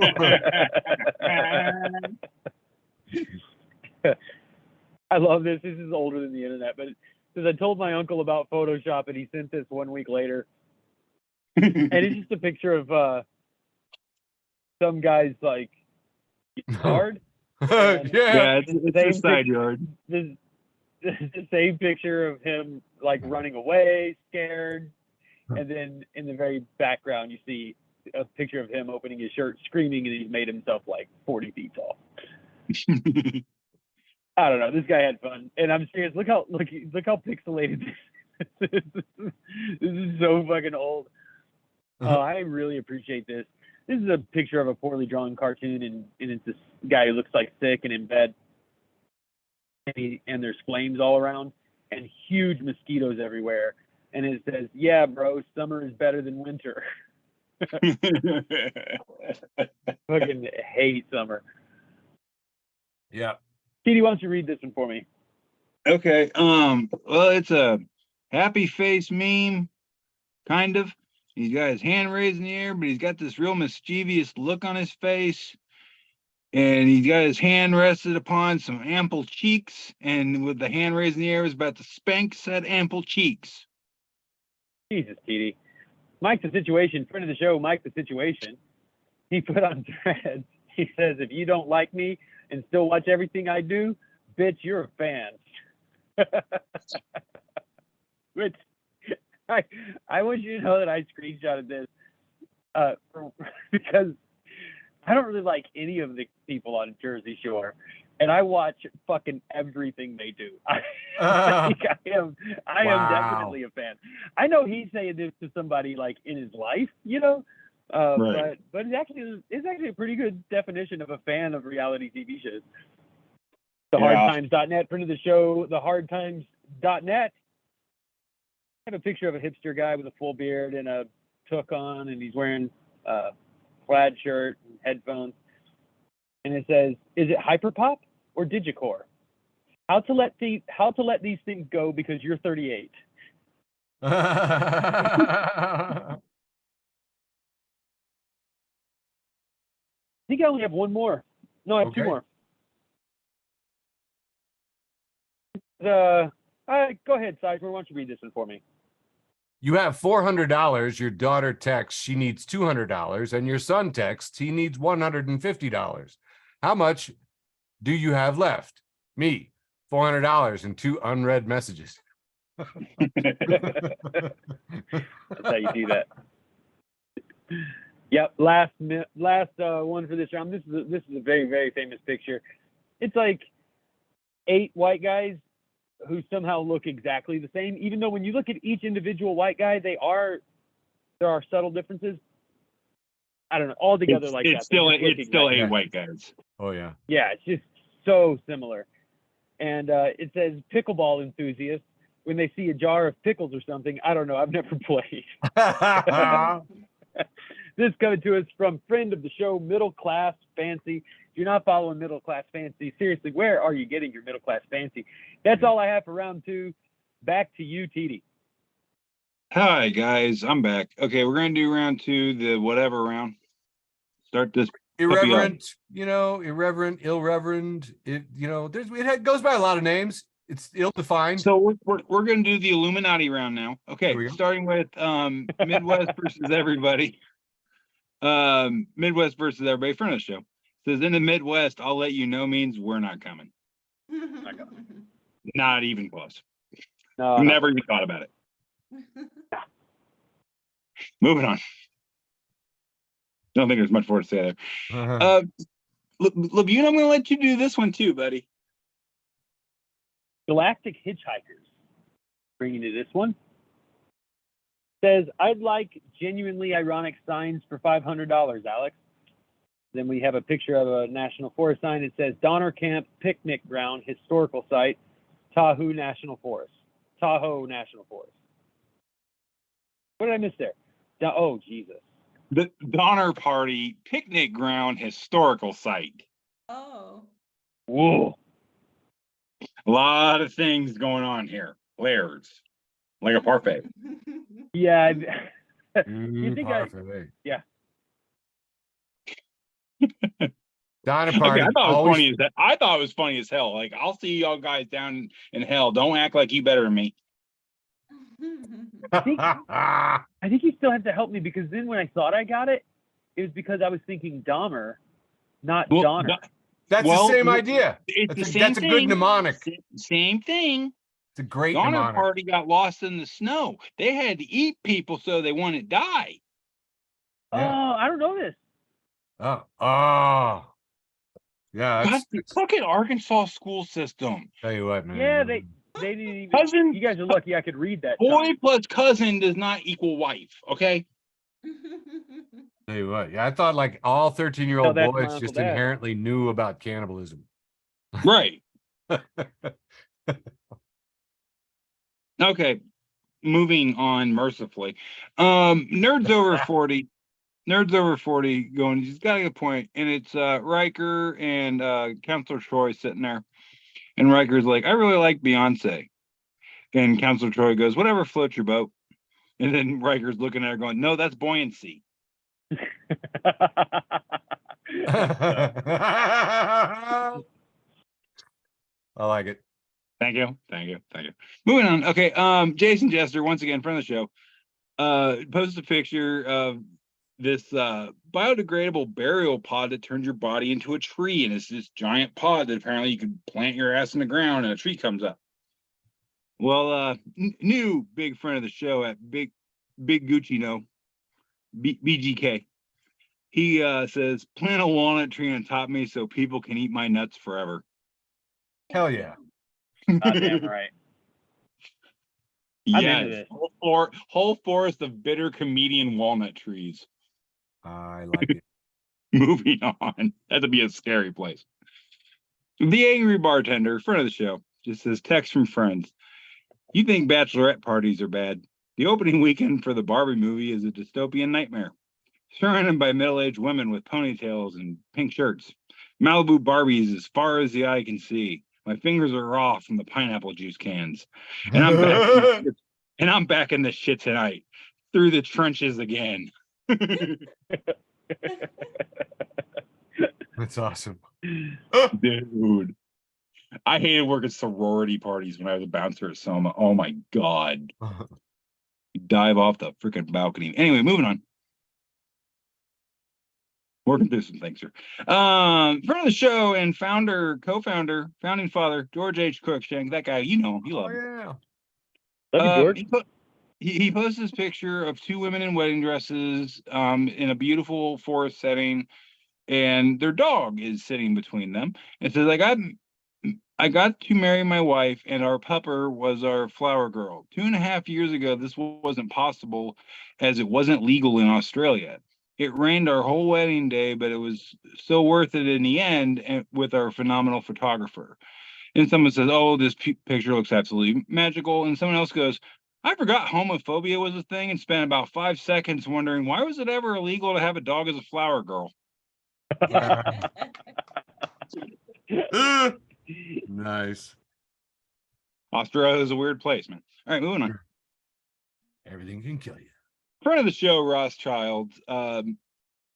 [SPEAKER 2] I love this. This is older than the internet, but because I told my uncle about Photoshop, and he sent this 1 week later. And it's just a picture of some guy's like yard.
[SPEAKER 3] Yeah, it's a side yard.
[SPEAKER 2] The same picture of him like running away, scared, and then in the very background you see a picture of him opening his shirt, screaming, and he's made himself like 40 feet tall. I don't know. This guy had fun, and I'm serious. Look how pixelated this is. This is so fucking old. I really appreciate this. This is a picture of a poorly drawn cartoon, and it's this guy who looks like sick and in bed, and there's flames all around and huge mosquitoes everywhere. And it says, "Yeah, bro, summer is better than winter." Fucking hate summer.
[SPEAKER 1] Yeah.
[SPEAKER 2] Petey, why don't you read this one for me?
[SPEAKER 3] Okay. Well, it's a happy face meme, kind of. He's got his hand raised in the air, but he's got this real mischievous look on his face. And he's got his hand rested upon some ample cheeks. And with the hand raised in the air, is about to spank said ample cheeks.
[SPEAKER 2] Jesus, Petey. Mike the Situation, friend of the show, Mike the Situation. He put on Threads. He says, "If you don't like me and still watch everything I do, bitch, you're a fan." Which I want you to know that I screenshotted this because I don't really like any of the people on Jersey Shore, and I watch fucking everything they do. I am definitely a fan. I know he's saying this to somebody like in his life, you know,
[SPEAKER 3] Right.
[SPEAKER 2] but it's actually a pretty good definition of a fan of reality TV shows. TheHardTimes.net, friend of the show, TheHardTimes.net. I have a picture of a hipster guy with a full beard and a toque on, and he's wearing a plaid shirt and headphones. And it says, "Is it hyperpop or digicore? How to let these things go because you're 38." I think I only have one more. No, I have two more. Go ahead, Sizemore. Why don't you read this one for me?
[SPEAKER 1] You have $400. Your daughter texts she needs $200, and your son texts he needs $150. How much do you have left? Me, $400 and 2 unread messages.
[SPEAKER 2] That's how you do that. Yep. Last one for this round. This is a very, very famous picture. It's like 8 white guys who somehow look exactly the same, even though when you look at each individual white guy, there are subtle differences. I don't know. All together
[SPEAKER 3] It's
[SPEAKER 2] like that.
[SPEAKER 3] still 8 white guys.
[SPEAKER 1] Oh yeah.
[SPEAKER 2] Yeah, it's just so similar. And it says pickleball enthusiasts when they see a jar of pickles or something. I don't know. I've never played. This coming to us from friend of the show, Middle Class Fancy. If you're not following Middle Class Fancy, seriously, where are you getting your Middle Class Fancy? That's all I have for round 2. Back to you, Petey.
[SPEAKER 3] Hi, guys. I'm back. Okay, we're going to do round 2, the whatever round. Start this.
[SPEAKER 1] Irreverent, irreverent, irreverent. It goes by a lot of names. It's ill-defined.
[SPEAKER 3] So we're going to do the Illuminati round now. Okay, starting with Midwest versus everybody. Midwest versus everybody. Friend of the show says, in the Midwest, I'll let you know means we're not coming. Not even close.
[SPEAKER 2] No,
[SPEAKER 3] Never even thought about it. Moving on. Don't think there's much more to say there. Labune, I'm going to let you do this one too, buddy.
[SPEAKER 2] Galactic Hitchhikers. Bringing you this one. Says, I'd like genuinely ironic signs for $500, Alex. Then we have a picture of a National Forest sign. It says Donner Camp Picnic Ground Historical Site, Tahoe National Forest. Tahoe National Forest. What did I miss there? Oh, Jesus.
[SPEAKER 3] The Donner Party Picnic Ground Historical Site.
[SPEAKER 6] Oh.
[SPEAKER 2] Whoa.
[SPEAKER 3] A lot of things going on here. Layers. Like a parfait.
[SPEAKER 2] Yeah. You think
[SPEAKER 1] Parfait.
[SPEAKER 2] yeah.
[SPEAKER 1] Donner
[SPEAKER 3] Okay,
[SPEAKER 1] Party
[SPEAKER 3] I thought it was
[SPEAKER 1] always
[SPEAKER 3] funny as that. I thought it was funny as hell. Like, I'll see y'all guys down in hell. Don't act like you better than me.
[SPEAKER 2] I think you still have to help me, because then when I thought I got it, it was because I was thinking Dahmer, not
[SPEAKER 3] Well,
[SPEAKER 2] Donner.
[SPEAKER 1] That's
[SPEAKER 3] Well,
[SPEAKER 1] the same idea.
[SPEAKER 3] It's the
[SPEAKER 1] That's
[SPEAKER 3] same
[SPEAKER 1] a
[SPEAKER 3] thing.
[SPEAKER 1] good mnemonic.
[SPEAKER 3] Same thing.
[SPEAKER 1] It's a great
[SPEAKER 3] Donner
[SPEAKER 1] mnemonic.
[SPEAKER 3] Party got lost in the snow. They had to eat people so they wouldn't die.
[SPEAKER 1] Yeah.
[SPEAKER 2] Oh, I don't know this.
[SPEAKER 1] Oh. Yeah,
[SPEAKER 3] God,
[SPEAKER 1] that's
[SPEAKER 3] look at Arkansas school system.
[SPEAKER 1] tell you what, man.
[SPEAKER 2] Yeah, they didn't even.
[SPEAKER 3] Cousin-
[SPEAKER 2] You guys are lucky I could read that.
[SPEAKER 3] Boy
[SPEAKER 2] sign.
[SPEAKER 3] plus cousin does not equal wife. Okay.
[SPEAKER 1] Tell you what. Yeah, I thought like all 13-year-old
[SPEAKER 2] that's my
[SPEAKER 1] boys
[SPEAKER 2] Uncle
[SPEAKER 1] just
[SPEAKER 2] Dad.
[SPEAKER 1] inherently knew about cannibalism.
[SPEAKER 3] Right. Okay. Moving on mercifully. Nerds over 40. Nerds over 40 going, he's got a good point. And it's Riker and Counselor Troy sitting there. And Riker's like, I really like Beyonce. And Counselor Troy goes, whatever floats your boat. And then Riker's looking at her going, no, that's buoyancy.
[SPEAKER 1] I like it.
[SPEAKER 3] Thank you. Thank you. Thank you. Moving on. Okay. Jason Jester, once again, friend of the show, posted a picture of this biodegradable burial pod that turns your body into a tree. And it's this giant pod that apparently you could plant your ass in the ground and a tree comes up. Well, new big friend of the show at Big Gucci, BGK. He says, plant a walnut tree on top of me so people can eat my nuts forever.
[SPEAKER 1] Hell yeah.
[SPEAKER 2] Damn right. I'm into
[SPEAKER 3] Yes.
[SPEAKER 2] this.
[SPEAKER 3] Whole forest of bitter comedian walnut trees.
[SPEAKER 1] I like it.
[SPEAKER 3] Moving on. That'd be a scary place. The angry bartender, friend of the show, just says, text from friends. You think bachelorette parties are bad? The opening weekend for the Barbie movie is a dystopian nightmare. Surrounded by middle-aged women with ponytails and pink shirts. Malibu Barbies as far as the eye can see. My fingers are raw from the pineapple juice cans. And I'm back in this shit tonight. Through the trenches again.
[SPEAKER 1] That's awesome.
[SPEAKER 3] Dude. I hated working sorority parties when I was a bouncer at Soma. Oh my God. You dive off the freaking balcony. Anyway, moving on. Working through some things here. Friend of the show and co-founder, founding father, George H. Cruikshank. That guy, you know him, you love him.
[SPEAKER 1] Yeah.
[SPEAKER 2] Love you, George.
[SPEAKER 3] He posts this picture of two women in wedding dresses in a beautiful forest setting, and their dog is sitting between them. It says, I got to marry my wife, and our pupper was our flower girl. 2.5 years ago, this wasn't possible as it wasn't legal in Australia. It rained our whole wedding day, but it was so worth it in the end with our phenomenal photographer. And someone says, oh, this picture looks absolutely magical. And someone else goes, I forgot homophobia was a thing and spent about 5 seconds wondering, why was it ever illegal to have a dog as a flower girl?
[SPEAKER 1] Nice.
[SPEAKER 3] Australia is a weird place, man. All right, moving on.
[SPEAKER 1] Everything can kill you.
[SPEAKER 3] Friend of the show, Ross Child.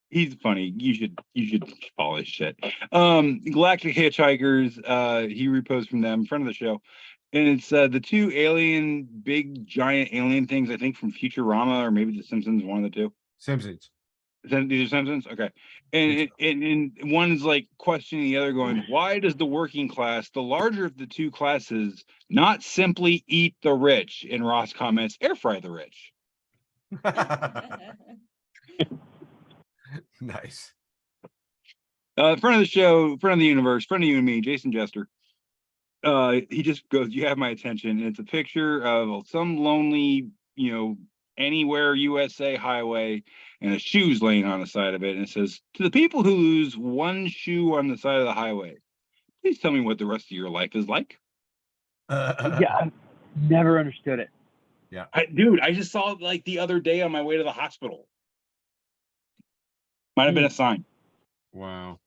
[SPEAKER 3] He's funny. You should follow his shit. Galactic Hitchhikers. He reposted from them. Friend of the show, and it's the two big giant alien things. I think from Futurama or maybe The Simpsons. One of the two.
[SPEAKER 1] Simpsons.
[SPEAKER 3] These are Simpsons. Okay, and one's like questioning the other, going, "Why does the working class, the larger of the two classes, not simply eat the rich?" And Ross comments, "Air fry the rich."
[SPEAKER 1] Nice.
[SPEAKER 3] Friend of the show, friend of the universe, friend of you and me, Jason Jester. He just goes, you have my attention. And it's a picture of some lonely, Anywhere USA highway, and a shoe's laying on the side of it. And it says, to the people who lose one shoe on the side of the highway, please tell me what the rest of your life is like.
[SPEAKER 2] Yeah, I've never understood it.
[SPEAKER 1] Yeah.
[SPEAKER 3] Dude, I just saw it like the other day on my way to the hospital. Might have been a sign.
[SPEAKER 1] Wow.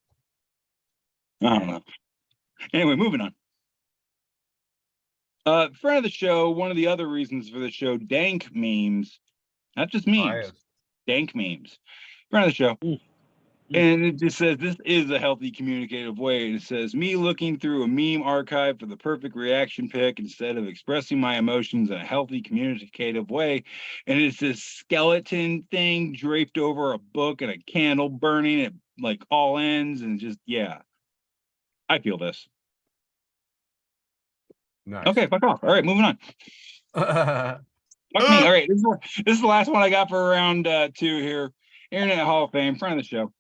[SPEAKER 3] I don't know. Anyway, moving on. Friend of the show, one of the other reasons for the show, dank memes. Not just memes. Dank memes. Friend of the show. And it just says, this is a healthy communicative way. And it says, me looking through a meme archive for the perfect reaction pic instead of expressing my emotions in a healthy communicative way. And it's this skeleton thing draped over a book and a candle burning at like all ends. And just, yeah. I feel this.
[SPEAKER 1] Nice.
[SPEAKER 3] Okay, fuck off. All right, moving on. Fuck me. All right, this is the last one I got for round 2 here. Internet Hall of Fame, friend of the show.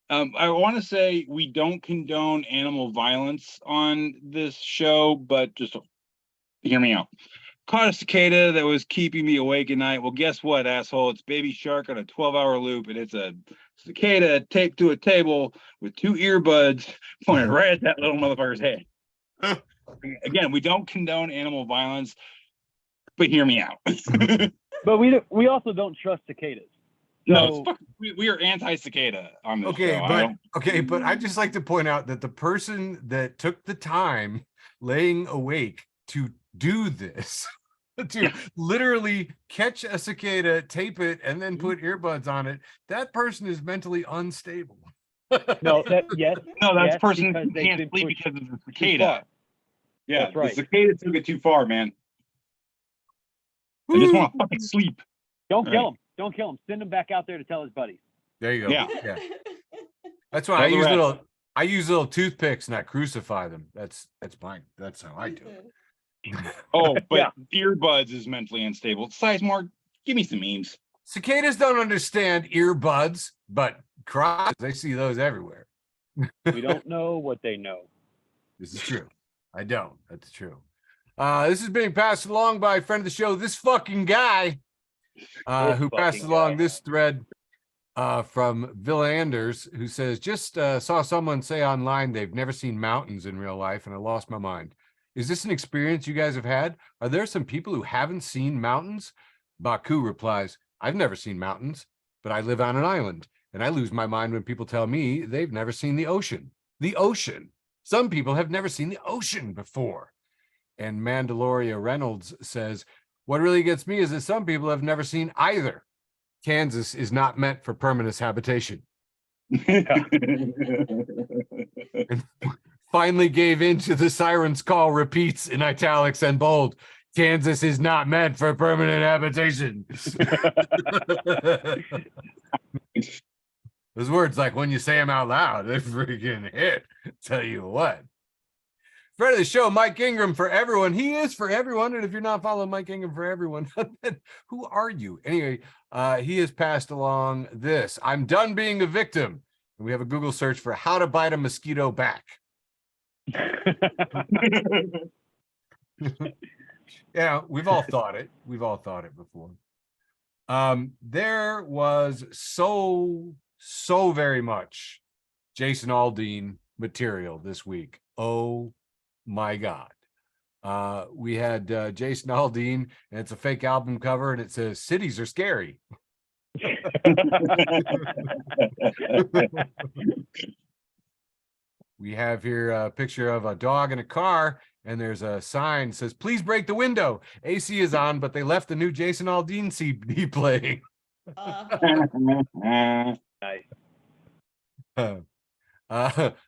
[SPEAKER 3] I want to say we don't condone animal violence on this show, but just hear me out. Caught a cicada that was keeping me awake at night. Well, guess what, asshole? It's Baby Shark on a 12-hour loop, and it's a cicada taped to a table with 2 earbuds pointed right at that little motherfucker's head. Again, we don't condone animal violence, but hear me out.
[SPEAKER 2] But we also don't trust cicadas.
[SPEAKER 3] No, we are anti-cicada on this show.
[SPEAKER 1] But I'd just like to point out that the person that took the time laying awake to do this, to literally catch a cicada, tape it, and then put earbuds on it, that person is mentally unstable.
[SPEAKER 2] No, that's
[SPEAKER 3] person who can't sleep because of the cicada. Yeah, that's right. The cicada took it too far, man. I just want to fucking sleep.
[SPEAKER 2] Don't kill him. Don't kill him. Send him back out there to tell his buddies.
[SPEAKER 1] There you go. Yeah. That's why I use little toothpicks and I crucify them. That's mine. That's how I do it.
[SPEAKER 3] Oh, but earbuds is mentally unstable. Sizemore, give me some memes.
[SPEAKER 1] Cicadas don't understand earbuds, but crows, they see those everywhere.
[SPEAKER 2] We don't know what they know.
[SPEAKER 1] This is true. I don't. That's true. This is being passed along by a friend of the show, this fucking guy. Who passed along this thread from Villa Anders, who says, just saw someone say online they've never seen mountains in real life, and I lost my mind. Is this an experience you guys have had? Are there some people who haven't seen mountains? Baku replies, I've never seen mountains, but I live on an island, and I lose my mind when people tell me they've never seen the ocean. The ocean. Some people have never seen the ocean before. And Mandaloria Reynolds says, what really gets me is that some people have never seen either. Kansas is not meant for permanent habitation. And finally gave in to the siren's call, repeats in italics and bold. Kansas is not meant for permanent habitation. Those words, like when you say them out loud, they freaking hit. Tell you what. Friend of the show, Mike Ingram for everyone. He is for everyone. And if you're not following Mike Ingram for everyone, who are you? Anyway, he has passed along this. I'm done being a victim. And we have a Google search for how to bite a mosquito back. Yeah, we've all thought it. We've all thought it before. There was so very much Jason Aldean material this week. Oh my God. We had Jason Aldean, and it's a fake album cover, and it says cities are scary. We have here a picture of a dog in a car, and there's a sign that says, please break the window. AC is on, but they left the new Jason Aldean CD playing.
[SPEAKER 2] Nice.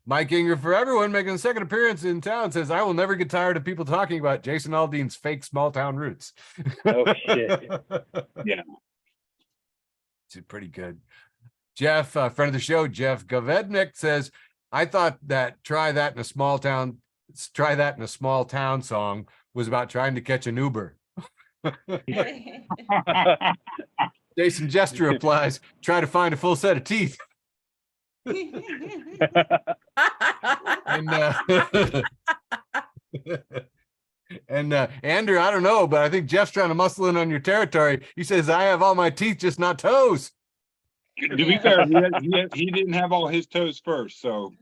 [SPEAKER 1] Mike Ingram for everyone, making a second appearance in town, says, I will never get tired of people talking about Jason Aldean's fake small town roots.
[SPEAKER 2] Oh, shit.
[SPEAKER 3] Yeah.
[SPEAKER 1] It's pretty good. Jeff, friend of the show, Jeff Gavednik says, I thought that try that in a small town song was about trying to catch an Uber. Jason Jester replies, try to find a full set of teeth. And And Andrew, I don't know, but I think Jeff's trying to muscle in on your territory. He says, I have all my teeth, just not toes.
[SPEAKER 3] To be fair, he didn't have all his toes first, so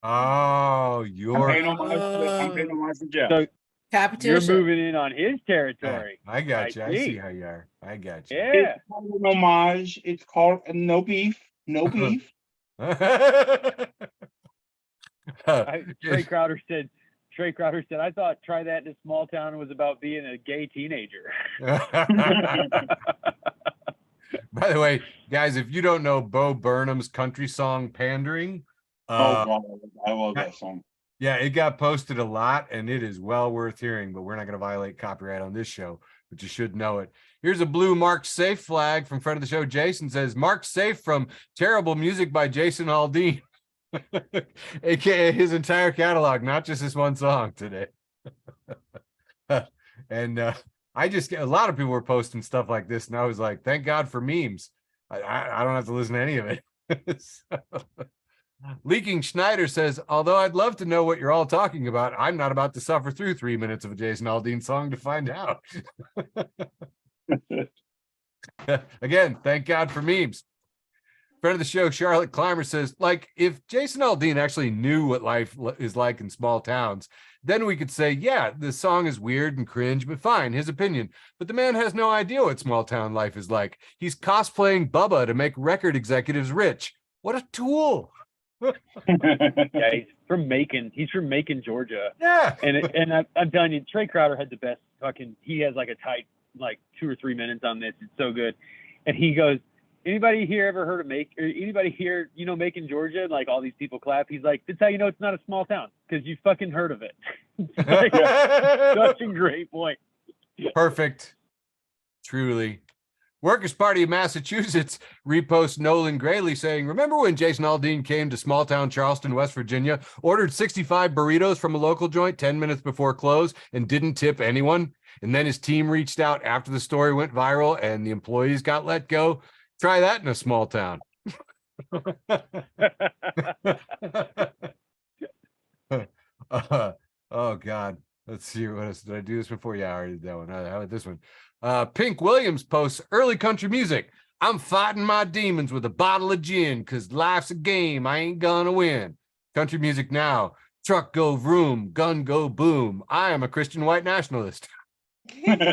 [SPEAKER 1] Oh,
[SPEAKER 3] I'm
[SPEAKER 1] you're
[SPEAKER 3] paying homage to Jeff.
[SPEAKER 2] So you're
[SPEAKER 5] Competition.
[SPEAKER 2] moving in on his territory.
[SPEAKER 1] I got you. I see
[SPEAKER 2] see.
[SPEAKER 1] how you are. I got you.
[SPEAKER 2] Yeah.
[SPEAKER 3] It's called an homage. It's called no beef. No beef.
[SPEAKER 2] Trey Crowder said, I thought Try That in a Small Town was about being a gay teenager.
[SPEAKER 1] By the way, guys, if you don't know Bo Burnham's country song Pandering,
[SPEAKER 3] Oh God, I love that song.
[SPEAKER 1] yeah, it got posted a lot and it is well worth hearing, but we're not going to violate copyright on this show, but you should know it. Here's a blue marked safe flag from friend of the show. Jason says, marked safe from Terrible Music by Jason Aldean, aka his entire catalog, not just this one song today. And I just get a lot of people were posting stuff like this, and I was like, thank God for memes. I don't have to listen to any of it. So, Leaking Schneider says, although I'd love to know what you're all talking about, I'm not about to suffer through 3 minutes of a Jason Aldean song to find out. Again, thank God for memes. Friend of the show, Charlotte Clymer says, like, if Jason Aldean actually knew what life is like in small towns, then we could say, yeah, this song is weird and cringe, but fine, his opinion. But the man has no idea what small town life is like. He's cosplaying Bubba to make record executives rich. What a tool.
[SPEAKER 2] Yeah, he's from Macon, Georgia.
[SPEAKER 1] Yeah.
[SPEAKER 2] And I'm telling you, Trey Crowder had the best he has like a tight, like 2 or 3 minutes on this. It's so good. And he goes, anybody here ever heard of anybody here, Macon, Georgia? Like all these people clap. He's like, that's how you know it's not a small town, because you fucking heard of it. Like, such a great point.
[SPEAKER 1] Perfect. Truly. Workers' Party of Massachusetts reposts Nolan Grayley saying, remember when Jason Aldean came to small town Charleston, West Virginia, ordered 65 burritos from a local joint 10 minutes before close and didn't tip anyone? And then his team reached out after the story went viral and the employees got let go. Try that in a small town. Oh, God. Let's see. What else did I do this before? Yeah, I already did that one. How about this one? Pink Williams posts early country music. I'm fighting my demons with a bottle of gin because life's a game. I ain't gonna win. Country music now. Truck go vroom, gun go boom. I am a Christian white nationalist. Here's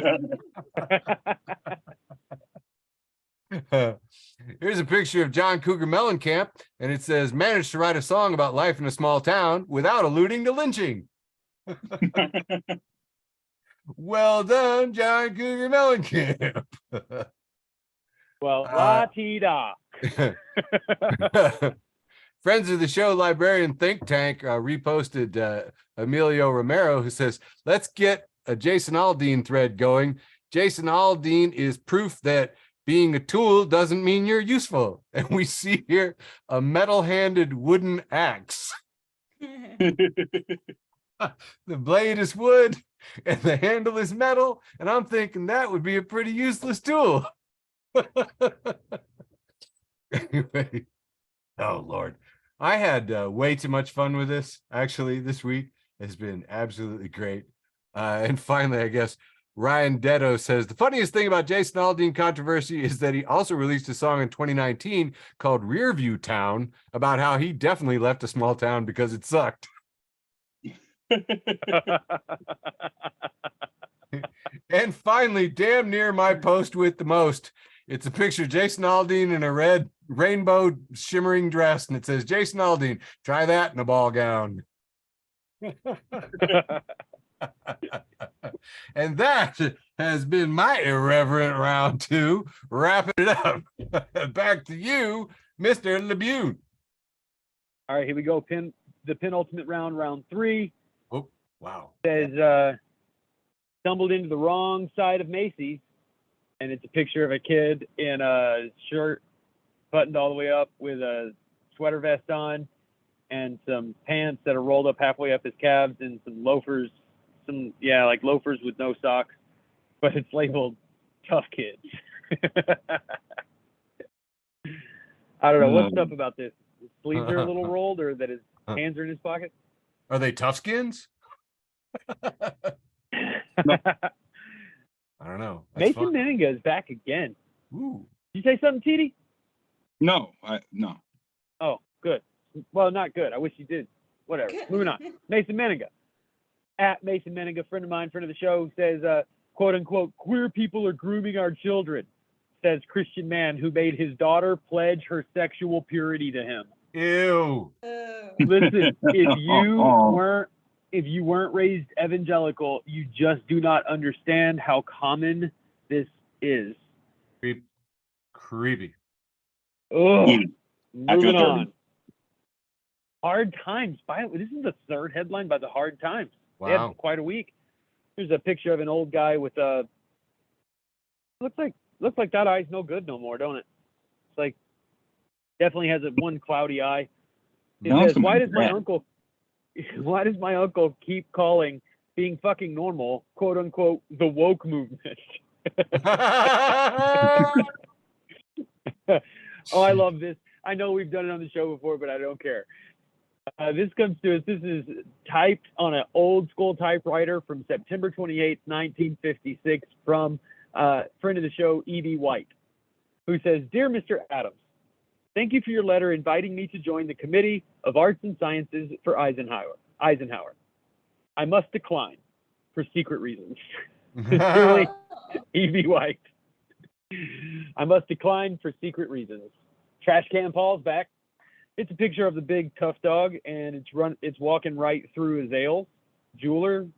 [SPEAKER 1] a picture of John Cougar Mellencamp, and it says, managed to write a song about life in a small town without alluding to lynching. Well done, John Cougar Mellencamp.
[SPEAKER 2] Well, la-ti-da.
[SPEAKER 1] Friends of the show, Librarian Think Tank reposted Emilio Romero, who says, let's get a Jason Aldean thread going. Jason Aldean is proof that being a tool doesn't mean you're useful. And we see here a metal-handed wooden axe. The blade is wood and the handle is metal. And I'm thinking that would be a pretty useless tool. Anyway, oh, Lord. I had way too much fun with this, actually, this week. It's been absolutely great. And finally, I guess, Ryan Detto says, the funniest thing about Jason Aldean controversy is that he also released a song in 2019 called Rearview Town about how he definitely left a small town because it sucked. And finally, damn near my post with the most. It's a picture of Jason Aldean in a red rainbow shimmering dress, and it says, Jason Aldean, try that in a ball gown. And that has been my irreverent round two. Wrapping it up. Back to you, Mr. LeBune.
[SPEAKER 2] All right, here we go. The penultimate round 3.
[SPEAKER 1] Oh, wow.
[SPEAKER 2] Says, stumbled into the wrong side of Macy's, and it's a picture of a kid in a shirt buttoned all the way up with a sweater vest on and some pants that are rolled up halfway up his calves and some loafers, like loafers with no socks, but it's labeled Tough Kids. I don't know. What's up about this? His sleeves are a little rolled, or that his hands are in his pocket?
[SPEAKER 1] Are they tough skins? I don't know. That's
[SPEAKER 2] Mason
[SPEAKER 1] fun.
[SPEAKER 2] Meninga is back again.
[SPEAKER 1] Ooh.
[SPEAKER 2] Did you say something, TD?
[SPEAKER 3] No.
[SPEAKER 2] Oh, good. Well, not good. I wish you did. Whatever. Moving on. Mason Meninga. At Mason Meninga, friend of mine, friend of the show, says, quote unquote, queer people are grooming our children, says Christian man who made his daughter pledge her sexual purity to him.
[SPEAKER 1] Ew.
[SPEAKER 2] Listen, if you weren't raised evangelical, you just do not understand how common this is.
[SPEAKER 1] Creepy.
[SPEAKER 2] Oh, moving
[SPEAKER 3] dirty.
[SPEAKER 2] on. Hard Times. This is the third headline by the Hard Times. They had
[SPEAKER 1] Wow.
[SPEAKER 2] quite a week. There's a picture of an old guy with a. Looks like that eye's no good no more, don't it? It's like definitely has one cloudy eye. It says, why does my uncle keep calling being fucking normal, quote unquote, the woke movement? Oh, I love this. I know we've done it on the show before, but I don't care. This comes to us. This is typed on an old school typewriter from September 28th, 1956, from friend of the show, E.B. White, who says, Dear Mr. Adams, thank you for your letter inviting me to join the Committee of Arts and Sciences for Eisenhower. I must decline for secret reasons. Sincerely, E.B. White. I must decline for secret reasons. Trash Can Paul's back. It's a picture of the big tough dog, and it's walking right through Azale's jewelry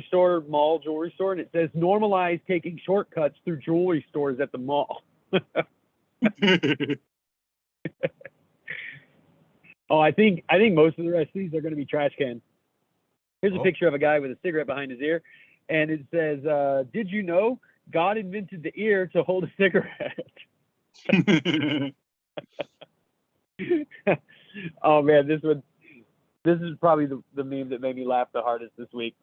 [SPEAKER 2] store, and it says normalize taking shortcuts through jewelry stores at the mall. Oh, I think most of the rest of these are going to be trash cans. Here's a picture of a guy with a cigarette behind his ear, and it says, did you know God invented the ear to hold a cigarette? Oh man, this is probably the meme that made me laugh the hardest this week.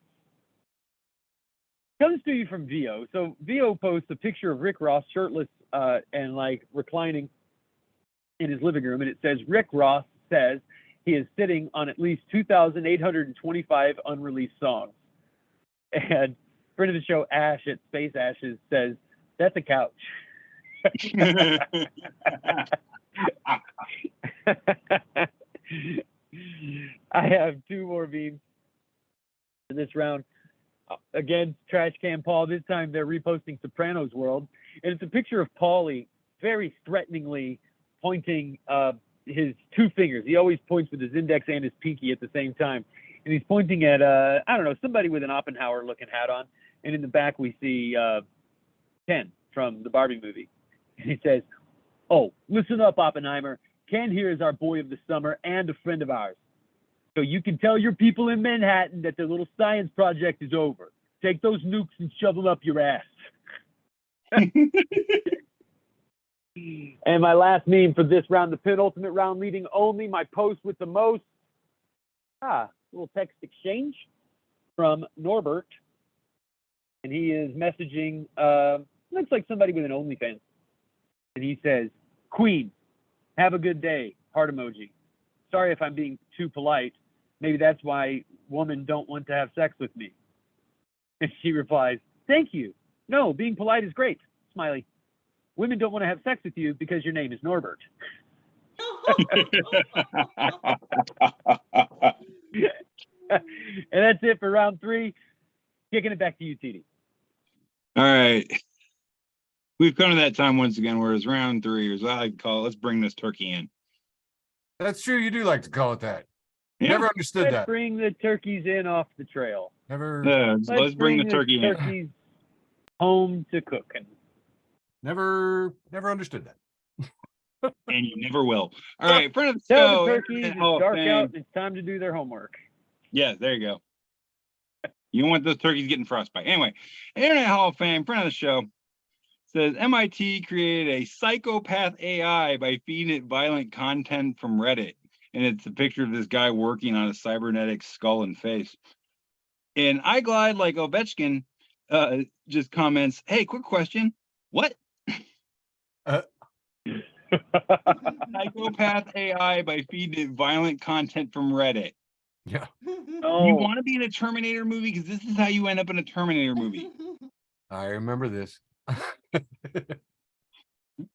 [SPEAKER 2] Comes to you from Vio. So Vio posts a picture of Rick Ross shirtless and like reclining in his living room, and it says Rick Ross says he is sitting on at least 2,825 unreleased songs. And friend of the show Ash at Space Ashes says that's a couch. I have two more memes in this round. Again, Trash Can Paul. This time they're reposting Sopranos World, and it's a picture of Paulie very threateningly pointing his two fingers. He always points with his index and his pinky at the same time, and he's pointing at I don't know, somebody with an Oppenheimer-looking hat on. And in the back we see Ken from the Barbie movie, and he says, "Oh, listen up, Oppenheimer. Ken here is our boy of the summer and a friend of ours. So you can tell your people in Manhattan that their little science project is over. Take those nukes and shove them up your ass." And my last meme for this round, the penultimate round leading only, my post with the most. Little text exchange from Norbert. And he is messaging, looks like somebody with an OnlyFans. And he says, Queen, have a good day. Heart emoji. Sorry if I'm being too polite. Maybe that's why women don't want to have sex with me. And she replies, thank you. No, being polite is great. Smiley. Women don't want to have sex with you because your name is Norbert. And that's it for round three. Kicking it back to you, TD.
[SPEAKER 3] All right. We've come to that time once again where it's round three, or as I like to call it, let's bring this turkey in.
[SPEAKER 1] That's true. You do like to call it that.
[SPEAKER 3] Yeah.
[SPEAKER 1] Never understood
[SPEAKER 2] Let's
[SPEAKER 1] that.
[SPEAKER 2] bring the turkeys in off the trail.
[SPEAKER 1] Never.
[SPEAKER 3] Let's bring the turkey in.
[SPEAKER 2] Turkeys home to cooking.
[SPEAKER 1] Never understood that.
[SPEAKER 3] And you never will. All right, friend of the
[SPEAKER 2] Tell
[SPEAKER 3] show.
[SPEAKER 2] the turkeys it's
[SPEAKER 3] Hall of
[SPEAKER 2] dark
[SPEAKER 3] Fame.
[SPEAKER 2] out and it's time to do their homework.
[SPEAKER 3] Yeah, there you go. You don't want those turkeys getting frostbite. Anyway, Internet Hall of Fame, friend of the show, says MIT created a psychopath AI by feeding it violent content from Reddit. And it's a picture of this guy working on a cybernetic skull and face. And I Glide Like Ovechkin just comments, hey, quick question. What? Psychopath AI by feeding it violent content from Reddit.
[SPEAKER 1] Yeah,
[SPEAKER 2] Oh,
[SPEAKER 3] You want to be in a Terminator movie? Because this is how you end up in a Terminator movie.
[SPEAKER 1] I remember this.
[SPEAKER 3] All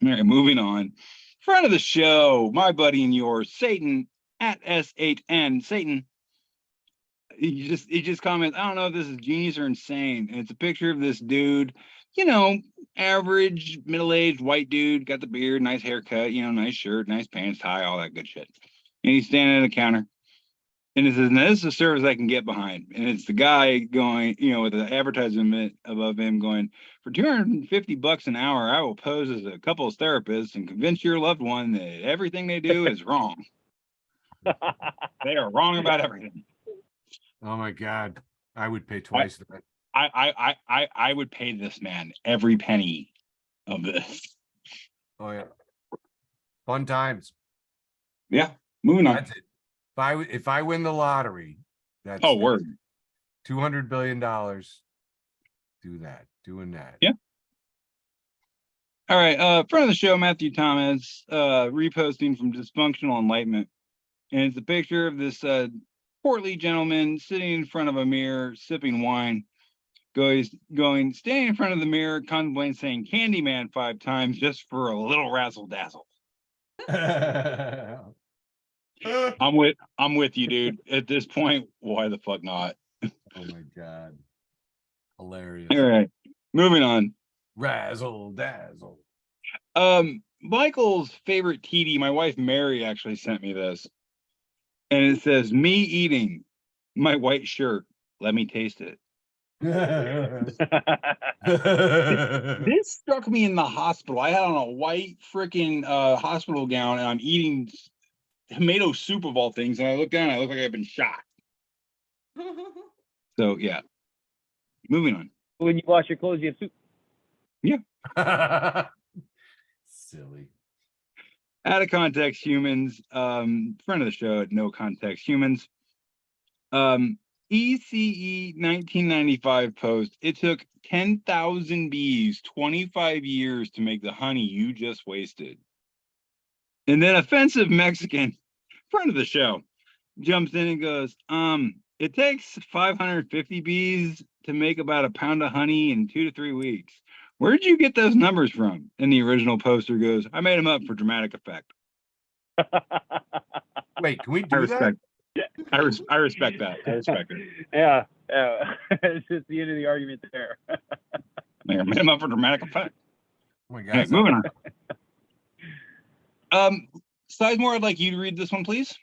[SPEAKER 3] right, moving on. Front of the show, my buddy and yours, Satan at S8N. Satan, he just comments, I don't know if this is genius or insane. And it's a picture of this dude, you know, average middle-aged white dude, got the beard, nice haircut, you know, nice shirt, nice pants, tie, all that good shit. And he's standing at a counter. And it says, now this is a service I can get behind. And it's the guy going, you know, with the advertisement above him going, for $250 an hour, I will pose as a couples therapist and convince your loved one that everything they do is wrong. They are wrong about everything.
[SPEAKER 1] Oh my God, I would pay twice that.
[SPEAKER 3] I would pay this man every penny of this.
[SPEAKER 1] Oh yeah, fun times.
[SPEAKER 3] Yeah, moving on.
[SPEAKER 1] That's it. If I win the lottery, that's
[SPEAKER 3] Oh, word.
[SPEAKER 1] $200 billion. Do that. Doing that.
[SPEAKER 3] Yeah. All right. Front of the show, Matthew Thomas, reposting from Dysfunctional Enlightenment. And it's a picture of this portly gentleman sitting in front of a mirror, sipping wine, standing in front of the mirror, contemplating saying Candyman 5 times just for a little razzle dazzle. I'm with you, dude. At this point, why the fuck not?
[SPEAKER 1] Oh my God. Hilarious.
[SPEAKER 3] All right. Moving on.
[SPEAKER 1] Razzle dazzle.
[SPEAKER 3] Michael's favorite TD, my wife Mary actually sent me this. And it says, me eating my white shirt. Let me taste it. This struck me in the hospital. I had on a white freaking hospital gown and I'm eating tomato soup of all things. And I look down and I look like I've been shot. So yeah. Moving on.
[SPEAKER 2] when you wash your clothes, you have soup.
[SPEAKER 1] Silly.
[SPEAKER 3] Out of context humans, friend of the show at No Context Humans. ECE 1995 post, it took 10,000 bees 25 years to make the honey you just wasted. And then offensive Mexican, friend of the show, jumps in and goes, it takes 550 bees to make about a pound of honey in 2 to 3 weeks. Where did you get those numbers from? And the original poster goes, I made them up for dramatic effect.
[SPEAKER 1] Wait, can we do that?
[SPEAKER 3] I respect that. I respect it.
[SPEAKER 2] Yeah, it's just the end of the argument there.
[SPEAKER 3] I made them up for dramatic effect.
[SPEAKER 1] Oh my God.
[SPEAKER 3] Okay, moving on. Sizemore, I'd like you to read this one, please.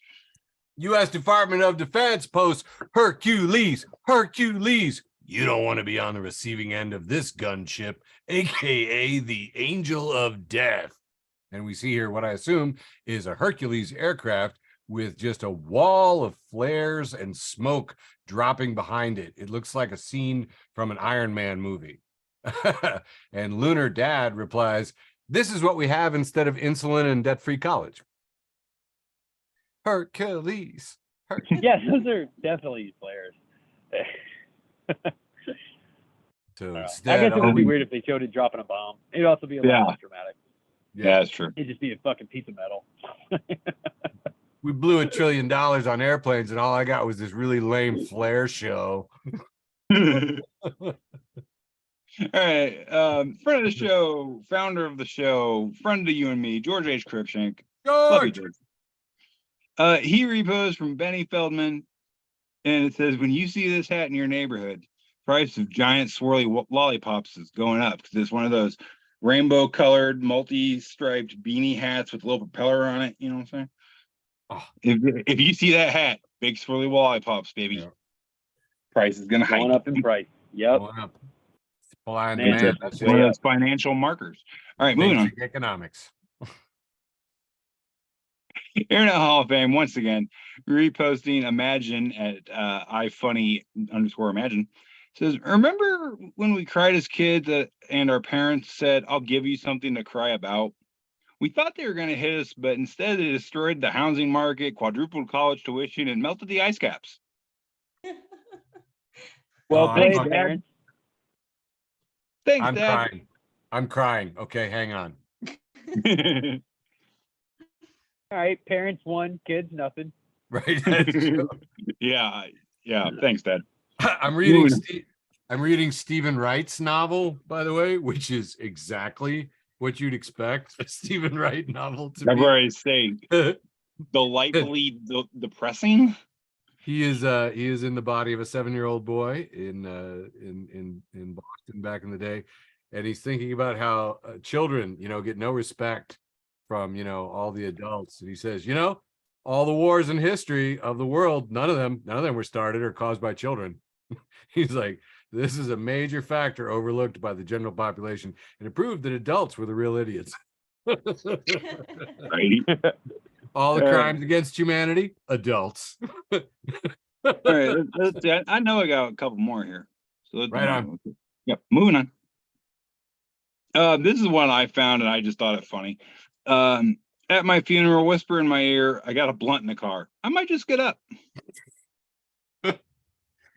[SPEAKER 1] U.S. Department of Defense posts Hercules. You don't want to be on the receiving end of this gunship, aka the Angel of Death. And we see here what I assume is a Hercules aircraft with just a wall of flares and smoke dropping behind it. It looks like a scene from an Iron Man movie. And Lunar Dad replies, this is what we have instead of insulin and debt-free college. Hercules.
[SPEAKER 2] Yes, those are definitely players.
[SPEAKER 1] So
[SPEAKER 2] I
[SPEAKER 1] instead,
[SPEAKER 2] guess it would be weird if they showed it dropping a bomb. It'd also be a lot less dramatic.
[SPEAKER 3] Yeah, that's true.
[SPEAKER 2] It'd just be a fucking piece of metal.
[SPEAKER 1] we blew $1 trillion on airplanes, and all I got was this really lame flare show.
[SPEAKER 3] All right. Friend of the show, founder of the show, friend to you and me, George H. Cripshank. Love you, George. He reposed from Benny Feldman, and it says, when you see this hat in your neighborhood, price of giant swirly lollipops is going up because it's one of those rainbow colored multi-striped beanie hats with a little propeller on it. You know what I'm saying? Oh. If you see that hat, big swirly lollipops, baby. Yeah. Price is gonna hike.
[SPEAKER 2] Going up in price. Yep.
[SPEAKER 1] Going up. Supply and
[SPEAKER 3] demand. That's one of those financial markers. All right, moving on.
[SPEAKER 1] Economics.
[SPEAKER 3] Internet Hall of Fame once again reposting Imagine at ifunny_imagine. Says, remember when we cried as kids and our parents said, I'll give you something to cry about? We thought they were going to hit us, but instead they destroyed the housing market, quadrupled college tuition, and melted the ice caps.
[SPEAKER 2] Well played, parents.
[SPEAKER 3] Thanks, Dad.
[SPEAKER 1] I'm crying. Okay, hang on.
[SPEAKER 2] All right, parents 1, kids nothing.
[SPEAKER 1] Right. That's true.
[SPEAKER 3] Yeah. Thanks, Dad.
[SPEAKER 1] I'm reading Stephen Wright's novel, by the way, which is exactly what you'd expect a Stephen Wright novel to
[SPEAKER 3] That's
[SPEAKER 1] be.
[SPEAKER 3] where I say delightfully depressing.
[SPEAKER 1] He is in the body of a 7-year-old boy in Boston back in the day, and he's thinking about how children, get no respect from all the adults, and he says, all the wars in history of the world, none of them were started or caused by children. He's like, this is a major factor overlooked by the general population, and it proved that adults were the real idiots.
[SPEAKER 3] Right.
[SPEAKER 1] All the crimes against humanity, adults.
[SPEAKER 3] All right, I know I got a couple more here. So
[SPEAKER 1] Right on.
[SPEAKER 3] Yep, moving on. This is one I found and I just thought it funny. At my funeral, whisper in my ear, I got a blunt in the car. I might just get up.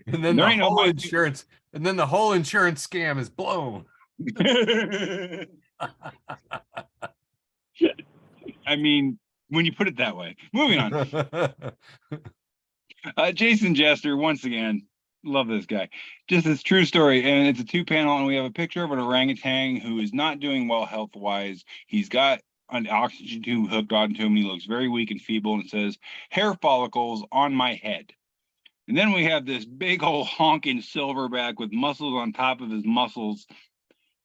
[SPEAKER 1] And then the whole insurance scam is blown.
[SPEAKER 3] I mean, when you put it that way. Moving on. Jason Jester, once again, love this guy. Just this true story, and it's a 2-panel, and we have a picture of an orangutan who is not doing well health-wise. He's got an oxygen tube hooked onto him. He looks very weak and feeble, and it says, hair follicles on my head. And then we have this big old honking silverback with muscles on top of his muscles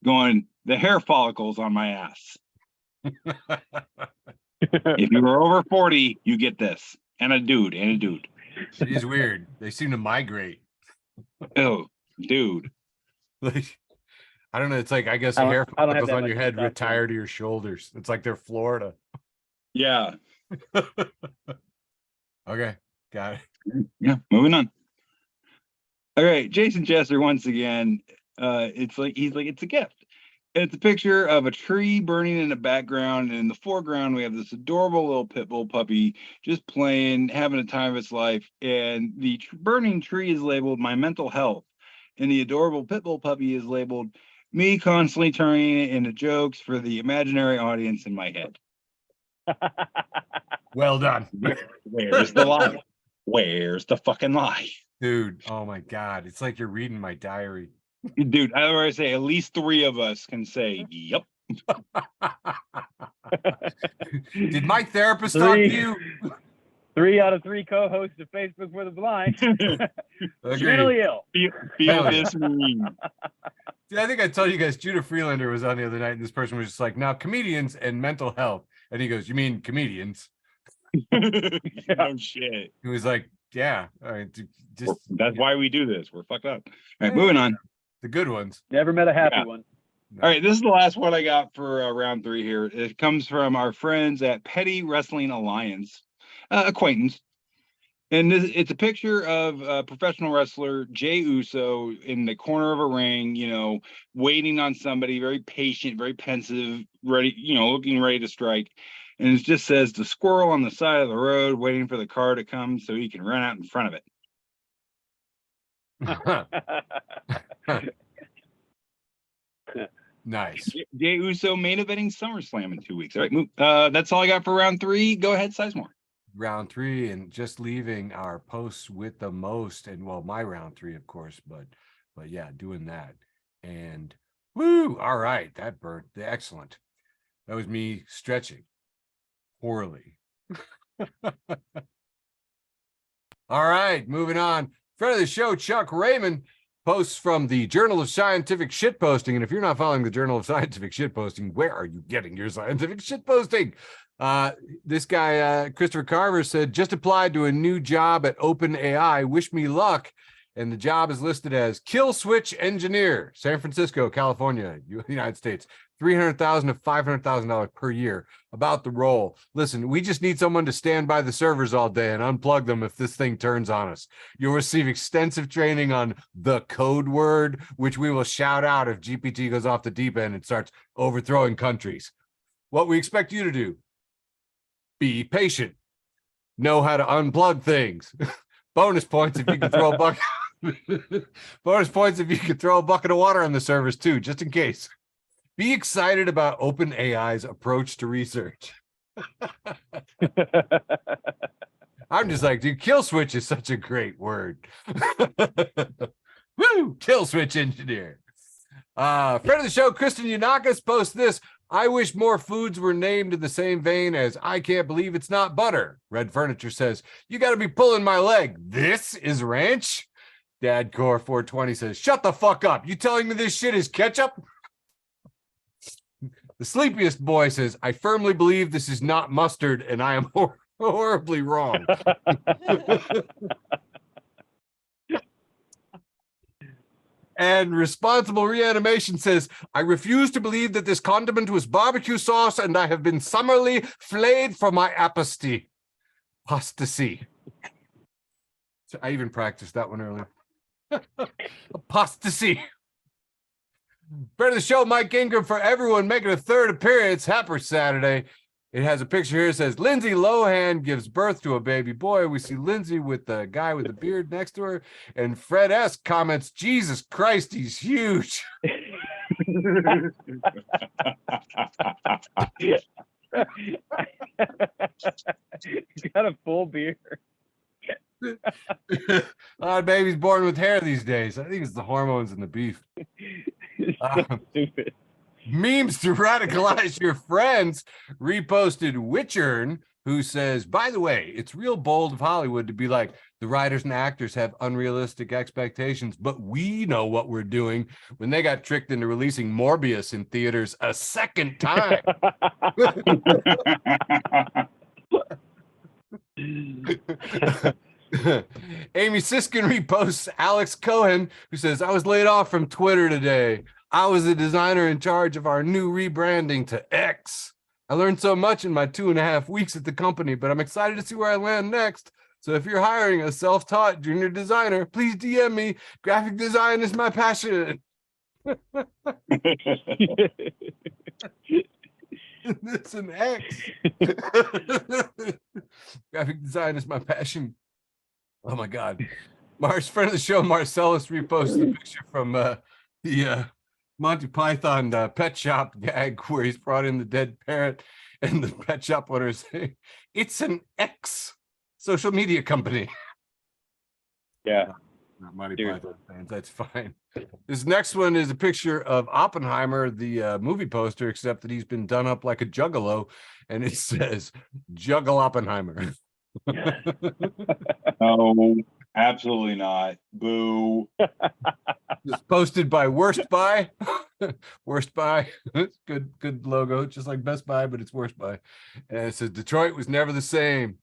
[SPEAKER 3] going, the hair follicles on my ass. If you were over 40, you get this. And a dude.
[SPEAKER 1] It is weird. They seem to migrate.
[SPEAKER 3] Oh, dude.
[SPEAKER 1] Like, I don't know. It's like, I guess hair follicles on your head retire to your shoulders. It's like they're Florida.
[SPEAKER 3] Yeah.
[SPEAKER 1] Okay. Got it.
[SPEAKER 3] Yeah, moving on. All right, Jason Chester once again. It's like it's a gift. It's a picture of a tree burning in the background, and in the foreground we have this adorable little pit bull puppy just playing, having a time of its life. And the burning tree is labeled "My mental health," and the adorable pit bull puppy is labeled "Me constantly turning it into jokes for the imaginary audience in my head."
[SPEAKER 1] Well done.
[SPEAKER 3] Where's the lie? Where's the fucking lie?
[SPEAKER 1] Dude, oh my God. It's like you're reading my diary.
[SPEAKER 3] Dude, I already say at least 3 of us can say, yep.
[SPEAKER 1] Did my therapist talk to you?
[SPEAKER 2] 3 out of 3 co-hosts of Facebook for the Blind. Mentally ill.
[SPEAKER 3] Feel this meme.
[SPEAKER 1] See, I think I told you guys Judah Freelander was on the other night, and this person was just like, now comedians and mental health. And he goes, you mean comedians?
[SPEAKER 3] Oh shit.
[SPEAKER 1] He was like, yeah. All right,
[SPEAKER 3] that's why we do this. We're fucked up. All right, moving on.
[SPEAKER 1] The good ones.
[SPEAKER 2] Never met a happy one.
[SPEAKER 1] No.
[SPEAKER 3] All right, this is the last one I got for round 3 here. It comes from our friends at Petty Wrestling Alliance, acquaintance. And it's a picture of professional wrestler Jey Uso in the corner of a ring, waiting on somebody, very patient, very pensive, ready, looking ready to strike. And it just says the squirrel on the side of the road waiting for the car to come so he can run out in front of it.
[SPEAKER 1] Nice.
[SPEAKER 3] Jey Uso main eventing SummerSlam in 2 weeks. All right, that's all I got for round 3. Go ahead, Sizemore.
[SPEAKER 1] Round 3, and just leaving our posts with the most, and well, my round 3, of course, but yeah, doing that. And woo, all right, that burnt. Excellent. That was me stretching poorly. All right, moving on. Friend of the show, Chuck Raymond, posts from the Journal of Scientific Shitposting. And if you're not following the Journal of Scientific Shitposting, where are you getting your scientific shitposting? This guy, Christopher Carver, said, just applied to a new job at OpenAI. Wish me luck. And the job is listed as kill switch engineer, San Francisco, California, United States, $300,000 to $500,000 per year. About the role. Listen, we just need someone to stand by the servers all day and unplug them if this thing turns on us. You'll receive extensive training on the code word, which we will shout out if GPT goes off the deep end and starts overthrowing countries. What we expect you to do: be patient, know how to unplug things. Bonus points if you can throw a bucket. Bonus points if you could throw a bucket of water on the servers too, just in case. Be excited about OpenAI's approach to research. I'm I'm just like, dude, kill switch is such a great word. Woo! Kill switch engineer. Friend of the show, Kristen Yanakis posts this. I wish more foods were named in the same vein as I can't believe it's not butter. Red Furniture says, you got to be pulling my leg. This is ranch? Dadcore 420 says, shut the fuck up. You telling me this shit is ketchup? The sleepiest boy says, I firmly believe this is not mustard and I am horribly wrong. And Responsible Reanimation says, I refuse to believe that this condiment was barbecue sauce and I have been summarily flayed for my apostasy. Apostasy. So I even practiced that one earlier. Apostasy. Friend of the show, Mike Ingram, for everyone making a third appearance. Happy Saturday. It has a picture here that says Lindsay Lohan gives birth to a baby boy. We see Lindsay with the guy with the beard next to her. And Fred S. comments, Jesus Christ, he's huge.
[SPEAKER 2] Got a full beard.
[SPEAKER 1] A lot of babies born with hair these days. I think it's the hormones and the beef.
[SPEAKER 2] Stupid.
[SPEAKER 1] Memes to radicalize your friends reposted Witchern, who says, by the way, it's real bold of Hollywood to be like, the writers and actors have unrealistic expectations, but we know what we're doing, when they got tricked into releasing Morbius in theaters a second time. Amy Siskin reposts Alex Cohen, who says, I was laid off from Twitter today. I was the designer in charge of our new rebranding to X. I learned so much in my 2.5 weeks at the company, but I'm excited to see where I land next. So if you're hiring a self-taught junior designer, please DM me. Graphic design is my passion. It's an X. Graphic design is my passion. Oh my God. Friend of the show, Marcellus reposted the picture from the Monty Python pet shop gag where he's brought in the dead parrot and the pet shop owner is saying, it's an X social media company.
[SPEAKER 2] Yeah.
[SPEAKER 1] Not Monty Python fans, that's fine. This next one is a picture of Oppenheimer, the movie poster, except that he's been done up like a juggalo, and it says, Juggle Oppenheimer.
[SPEAKER 3] No, absolutely not. Boo.
[SPEAKER 1] It's posted by Worst Buy. Worst Buy. Good logo, just like Best Buy, but it's Worst Buy. And it says, Detroit was never the same.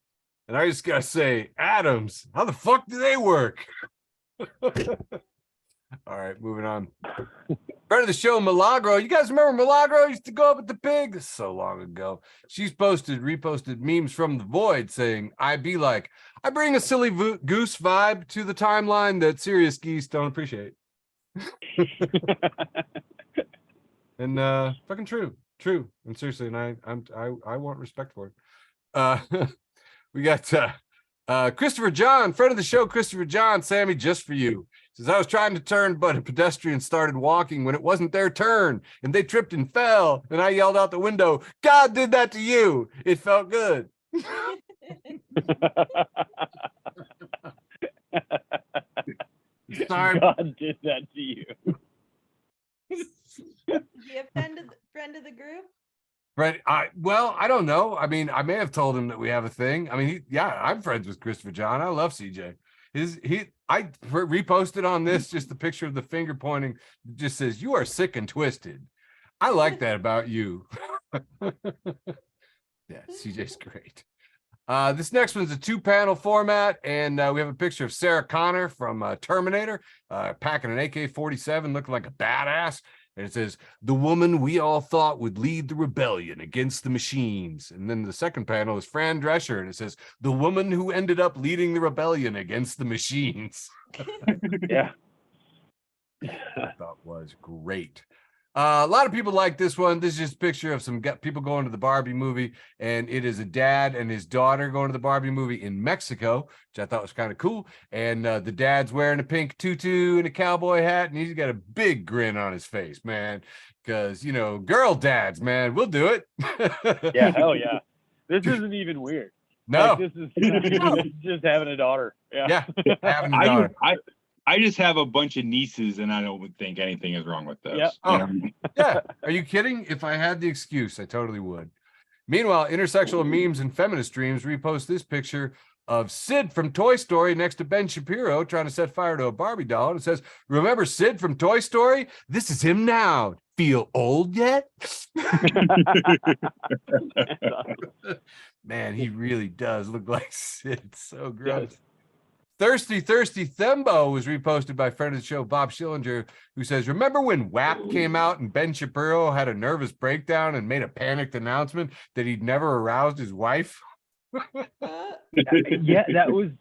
[SPEAKER 1] And I just gotta say, Adams, how the fuck do they work? All right, moving on. Friend of the show, Milagro. You guys remember Milagro used to go up at the pig? This is so long ago. She's reposted memes from the void saying, I bring a silly goose vibe to the timeline that serious geese don't appreciate. And fucking true. And seriously, and I want respect for it. We got Christopher John, friend of the show, Christopher John, Sammy, just for you. Says, I was trying to turn, but a pedestrian started walking when it wasn't their turn, and they tripped and fell, and I yelled out the window, God did that to you. It felt good. Sorry.
[SPEAKER 2] God did that to you.
[SPEAKER 6] Is he a friend of the group?
[SPEAKER 1] Right. I don't know. I mean, I may have told him that we have a thing. I mean, I'm friends with Christopher John. I love CJ. I reposted on this just the picture of the finger pointing. It just says, you are sick and twisted. I like that about you. Yeah, CJ's great. This next one's a 2-panel format, and we have a picture of Sarah Connor from Terminator, packing an AK-47, looking like a badass. And it says, the woman we all thought would lead the rebellion against the machines. And then the second panel is Fran Drescher, and it says, the woman who ended up leading the rebellion against the machines.
[SPEAKER 2] Yeah.
[SPEAKER 1] I thought was great. A lot of people like this one. This is just a picture of some people going to the Barbie movie, and it is a dad and his daughter going to the Barbie movie in Mexico, which I thought was kind of cool. And the dad's wearing a pink tutu and a cowboy hat, and he's got a big grin on his face, man, because, girl dads, man, we'll do it.
[SPEAKER 2] Yeah, hell yeah. This isn't even weird.
[SPEAKER 1] No.
[SPEAKER 2] Like, this is just having a daughter. Yeah.
[SPEAKER 1] Yeah. Having a daughter.
[SPEAKER 3] I just have a bunch of nieces, and I don't think anything is wrong with those.
[SPEAKER 2] Yep.
[SPEAKER 3] You know?
[SPEAKER 1] Yeah. Are you kidding? If I had the excuse, I totally would. Meanwhile, intersexual memes and feminist dreams repost this picture of Sid from Toy Story next to Ben Shapiro trying to set fire to a Barbie doll. And it says, remember Sid from Toy Story? This is him now. Feel old yet? Man, he really does look like Sid. It's so gross.
[SPEAKER 2] Yes.
[SPEAKER 1] Thirsty Thembo was reposted by friend of the show, Bob Schillinger, who says, remember when WAP came out and Ben Shapiro had a nervous breakdown and made a panicked announcement that he'd never aroused his wife?
[SPEAKER 2] Yeah, that was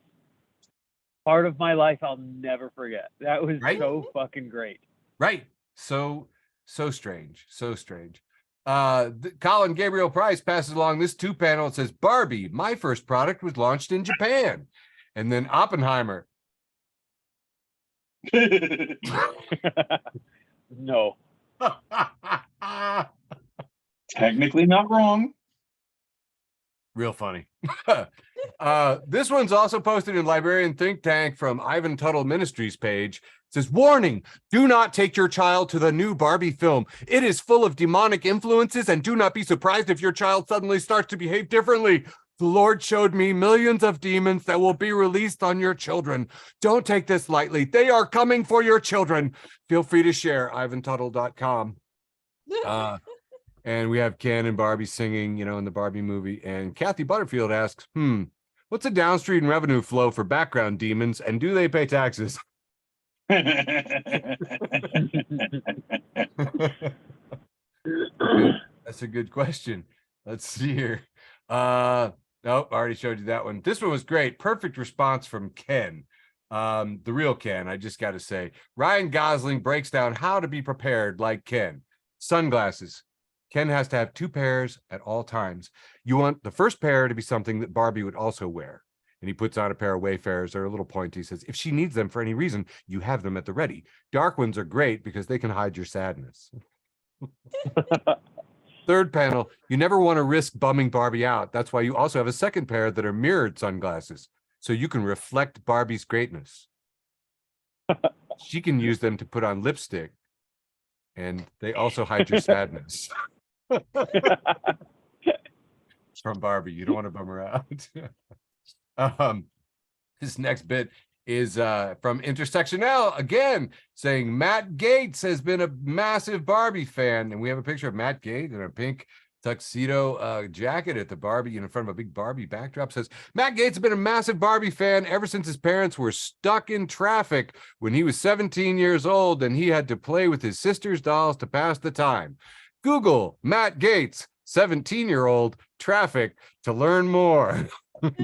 [SPEAKER 2] part of my life I'll never forget. That was
[SPEAKER 1] Right?
[SPEAKER 2] so fucking great.
[SPEAKER 1] Right. So strange. So strange. Colin Gabriel Price passes along this 2-panel. It says, Barbie, my first product was launched in Japan. And then Oppenheimer.
[SPEAKER 2] No.
[SPEAKER 3] Technically not wrong.
[SPEAKER 1] Real funny. This one's also posted in Librarian Think Tank from Ivan Tuttle Ministries page. It says, warning, do not take your child to the new Barbie film. It is full of demonic influences, and do not be surprised if your child suddenly starts to behave differently. The Lord showed me millions of demons that will be released on your children. Don't take this lightly. They are coming for your children. Feel free to share, ivantuttle.com. And we have Ken and Barbie singing, in the Barbie movie. And Kathy Butterfield asks, what's the downstream revenue flow for background demons, and do they pay taxes? That's a good question. Let's see here. Nope, I already showed you that one. This one was great. Perfect response from Ken. The real Ken, I just got to say. Ryan Gosling breaks down how to be prepared like Ken. Sunglasses. Ken has to have 2 pairs at all times. You want the first pair to be something that Barbie would also wear. And he puts on a pair of Wayfarers. They're a little pointy. He says, if she needs them for any reason, you have them at the ready. Dark ones are great because they can hide your sadness. Third panel, you never want to risk bumming Barbie out. That's why you also have a second pair that are mirrored sunglasses, so you can reflect Barbie's greatness. She can use them to put on lipstick, and they also hide your sadness. From Barbie, you don't want to bum her out. This next bit is from Intersectional again, saying Matt Gates has been a massive Barbie fan, and we have a picture of Matt Gates in a pink tuxedo jacket at the Barbie in front of a big Barbie backdrop. Says Matt Gates has been a massive Barbie fan ever since his parents were stuck in traffic when he was 17 years old and he had to play with his sister's dolls to pass the time. Google Matt Gates 17-year-old traffic to learn more.
[SPEAKER 2] That's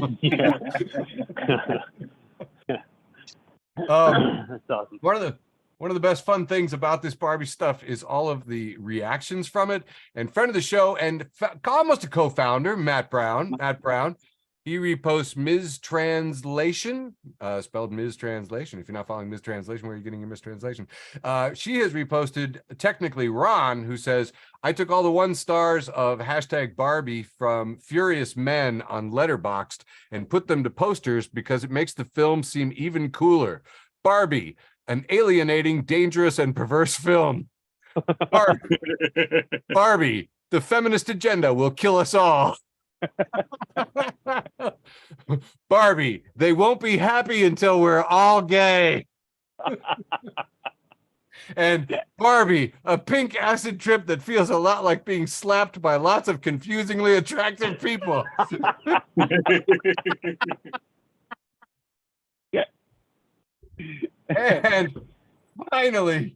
[SPEAKER 2] awesome.
[SPEAKER 1] One of the best fun things about this Barbie stuff is all of the reactions from it. And friend of the show and almost a co-founder, Matt Brown, he reposts Ms. Translation, spelled Ms. Translation. If you're not following Ms. Translation, where are you getting your mistranslation? She has reposted technically Ron, who says, I took all the 1 stars of #Barbie from Furious Men on Letterboxd and put them to posters because it makes the film seem even cooler. Barbie, an alienating, dangerous, and perverse film. Barbie, the feminist agenda will kill us all. Barbie, they won't be happy until we're all gay. And Barbie, a pink acid trip that feels a lot like being slapped by lots of confusingly attractive people. And finally,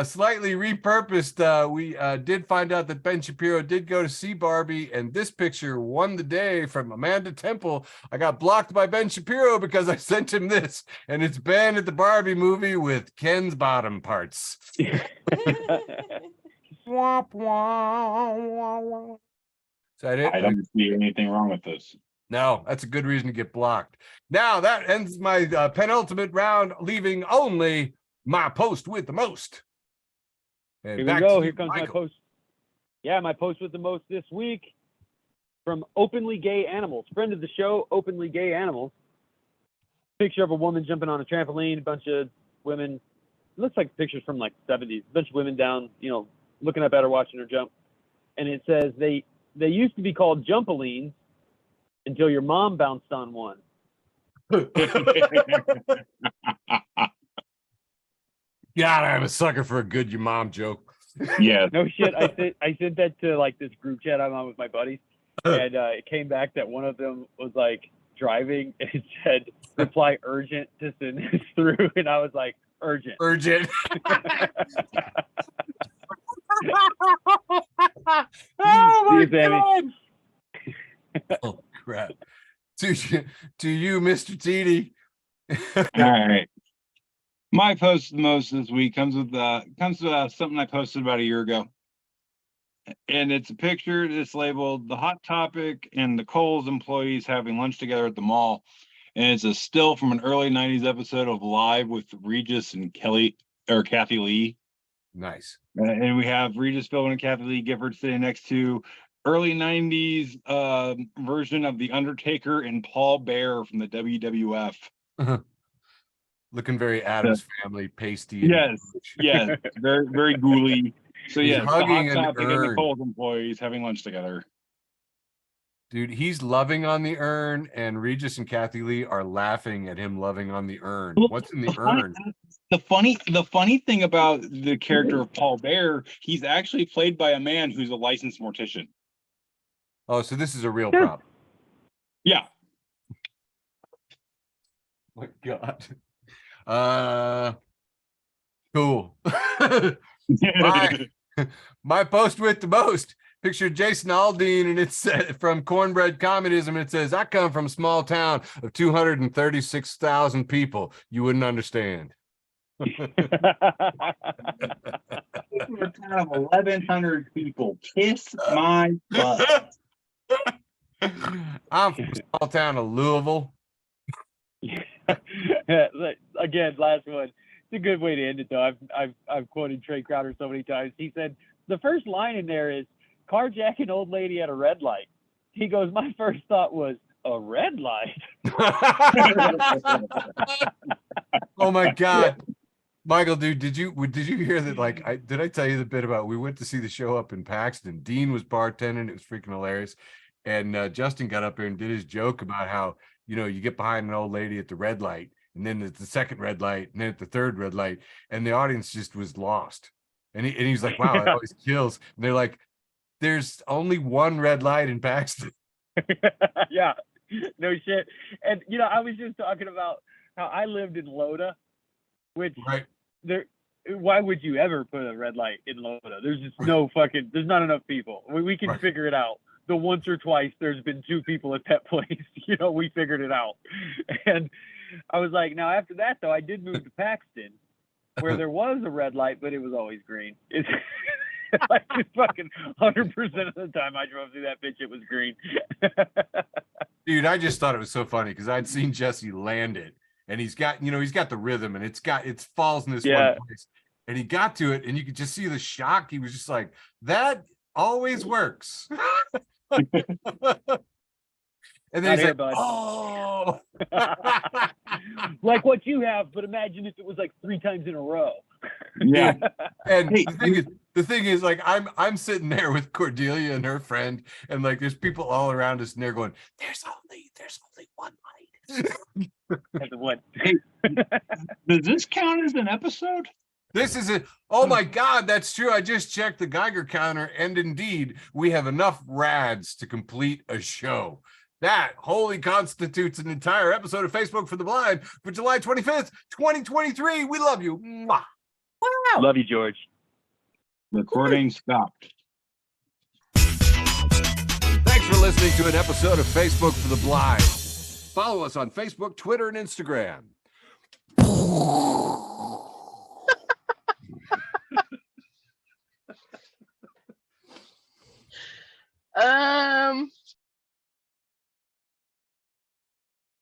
[SPEAKER 1] slightly repurposed, we did find out that Ben Shapiro did go to see Barbie, and this picture won the day from Amanda Temple. I got blocked by Ben Shapiro because I sent him this, and it's Ben at the Barbie movie with Ken's bottom parts. Womp, womp. Is that it?
[SPEAKER 3] I don't see anything wrong with this.
[SPEAKER 1] No, that's a good reason to get blocked. Now that ends my penultimate round, leaving only my post with the most. And
[SPEAKER 2] Here we go. Here comes my post. Yeah, my post with the most this week from Openly Gay Animals, friend of the show, Openly Gay Animals. Picture of a woman jumping on a trampoline, a bunch of women. It looks like pictures from like 70s. A bunch of women down, looking up at her, watching her jump. And it says they used to be called jumpolines until your mom bounced on one.
[SPEAKER 1] God, I'm a sucker for a good your mom joke.
[SPEAKER 3] Yeah.
[SPEAKER 2] No shit. I sent that to like this group chat I'm on with my buddies, and it came back that one of them was like driving and it said reply urgent to send this through, and I was like urgent.
[SPEAKER 1] Urgent. Oh my God. Oh crap. To you, Mr. TD.
[SPEAKER 3] All right. My post the most this week comes with something I posted about a year ago. And it's a picture that's labeled "The Hot Topic and the Kohl's employees having lunch together at the mall." And it's a still from an early 90s episode of Live with Regis and Kathy Lee.
[SPEAKER 1] Nice.
[SPEAKER 3] And we have Regis Philbin and Kathy Lee Gifford sitting next to early 90s version of The Undertaker and Paul Bearer from the WWF.
[SPEAKER 1] Looking very Addams Family, pasty.
[SPEAKER 3] Yes, very, very ghouly. So
[SPEAKER 1] He's
[SPEAKER 3] yes,
[SPEAKER 1] hugging
[SPEAKER 3] the Hot
[SPEAKER 1] an
[SPEAKER 3] Topic and the
[SPEAKER 1] urn.
[SPEAKER 3] Kohl's employees having lunch together.
[SPEAKER 1] Dude, he's loving on the urn, and Regis and Kathy Lee are laughing at him loving on the urn. What's in the urn?
[SPEAKER 3] The funny thing about the character of Paul Bear, he's actually played by a man who's a licensed mortician.
[SPEAKER 1] Oh, so this is a real problem.
[SPEAKER 3] Yeah.
[SPEAKER 1] Oh my God. Cool. My post with the most. Picture Jason Aldean, and it's from Cornbread Communism. And it says, "I come from a small town of 236,000 people. You wouldn't understand."
[SPEAKER 3] We're kind of 1,100 people. Kiss my butt.
[SPEAKER 1] I'm from a small town of Louisville.
[SPEAKER 2] Again, last one. It's a good way to end it, though. I've quoted Trey Crowder so many times. He said the first line in there is carjack an old lady at a red light. He goes, my first thought was a red light.
[SPEAKER 1] Oh my God. Michael, dude, did you hear that? Like, did I tell you the bit about we went to see the show up in Paxton? Dean was bartending. It was freaking hilarious. And Justin got up there and did his joke about how, you get behind an old lady at the red light, and then at the second red light, and then at the third red light, and the audience just was lost. And he's like, wow, it always kills. And they're like, there's only one red light in Paxton.
[SPEAKER 2] Yeah, no shit. And I was just talking about how I lived in Loda, which
[SPEAKER 1] Right.
[SPEAKER 2] Why would you ever put a red light in Loda? There's just there's not enough people. We can
[SPEAKER 1] Right.
[SPEAKER 2] figure it out. The once or twice there's been 2 people at that place, we figured it out. And I was like, now after that though, I did move to Paxton, where there was a red light, but it was always green. It's like fucking 100% of the time I drove through that bitch, it was green.
[SPEAKER 1] Dude, I just thought it was so funny because I'd seen Jesse land it, and he's got the rhythm, and it falls in this one place, and he got to it, and you could just see the shock. He was just like, that always works. And then he's like,
[SPEAKER 2] bud.
[SPEAKER 1] oh.
[SPEAKER 2] Like what you have, but imagine if it was like 3 times in a row.
[SPEAKER 3] Yeah.
[SPEAKER 1] And the thing is, like, I'm sitting there with Cordelia and her friend, and like there's people all around us, and they're going, there's only one light.
[SPEAKER 2] That's what.
[SPEAKER 3] Does this count as an episode?
[SPEAKER 1] This is it. Oh my God, that's true. I just checked the Geiger counter, and indeed, we have enough rads to complete a show. That wholly constitutes an entire episode of Facebook for the Blind for July 25th, 2023. We love you. Mwah.
[SPEAKER 5] Wow.
[SPEAKER 2] Love you, George.
[SPEAKER 3] Recording stopped.
[SPEAKER 1] Thanks for listening to an episode of Facebook for the Blind. Follow us on Facebook, Twitter, and Instagram.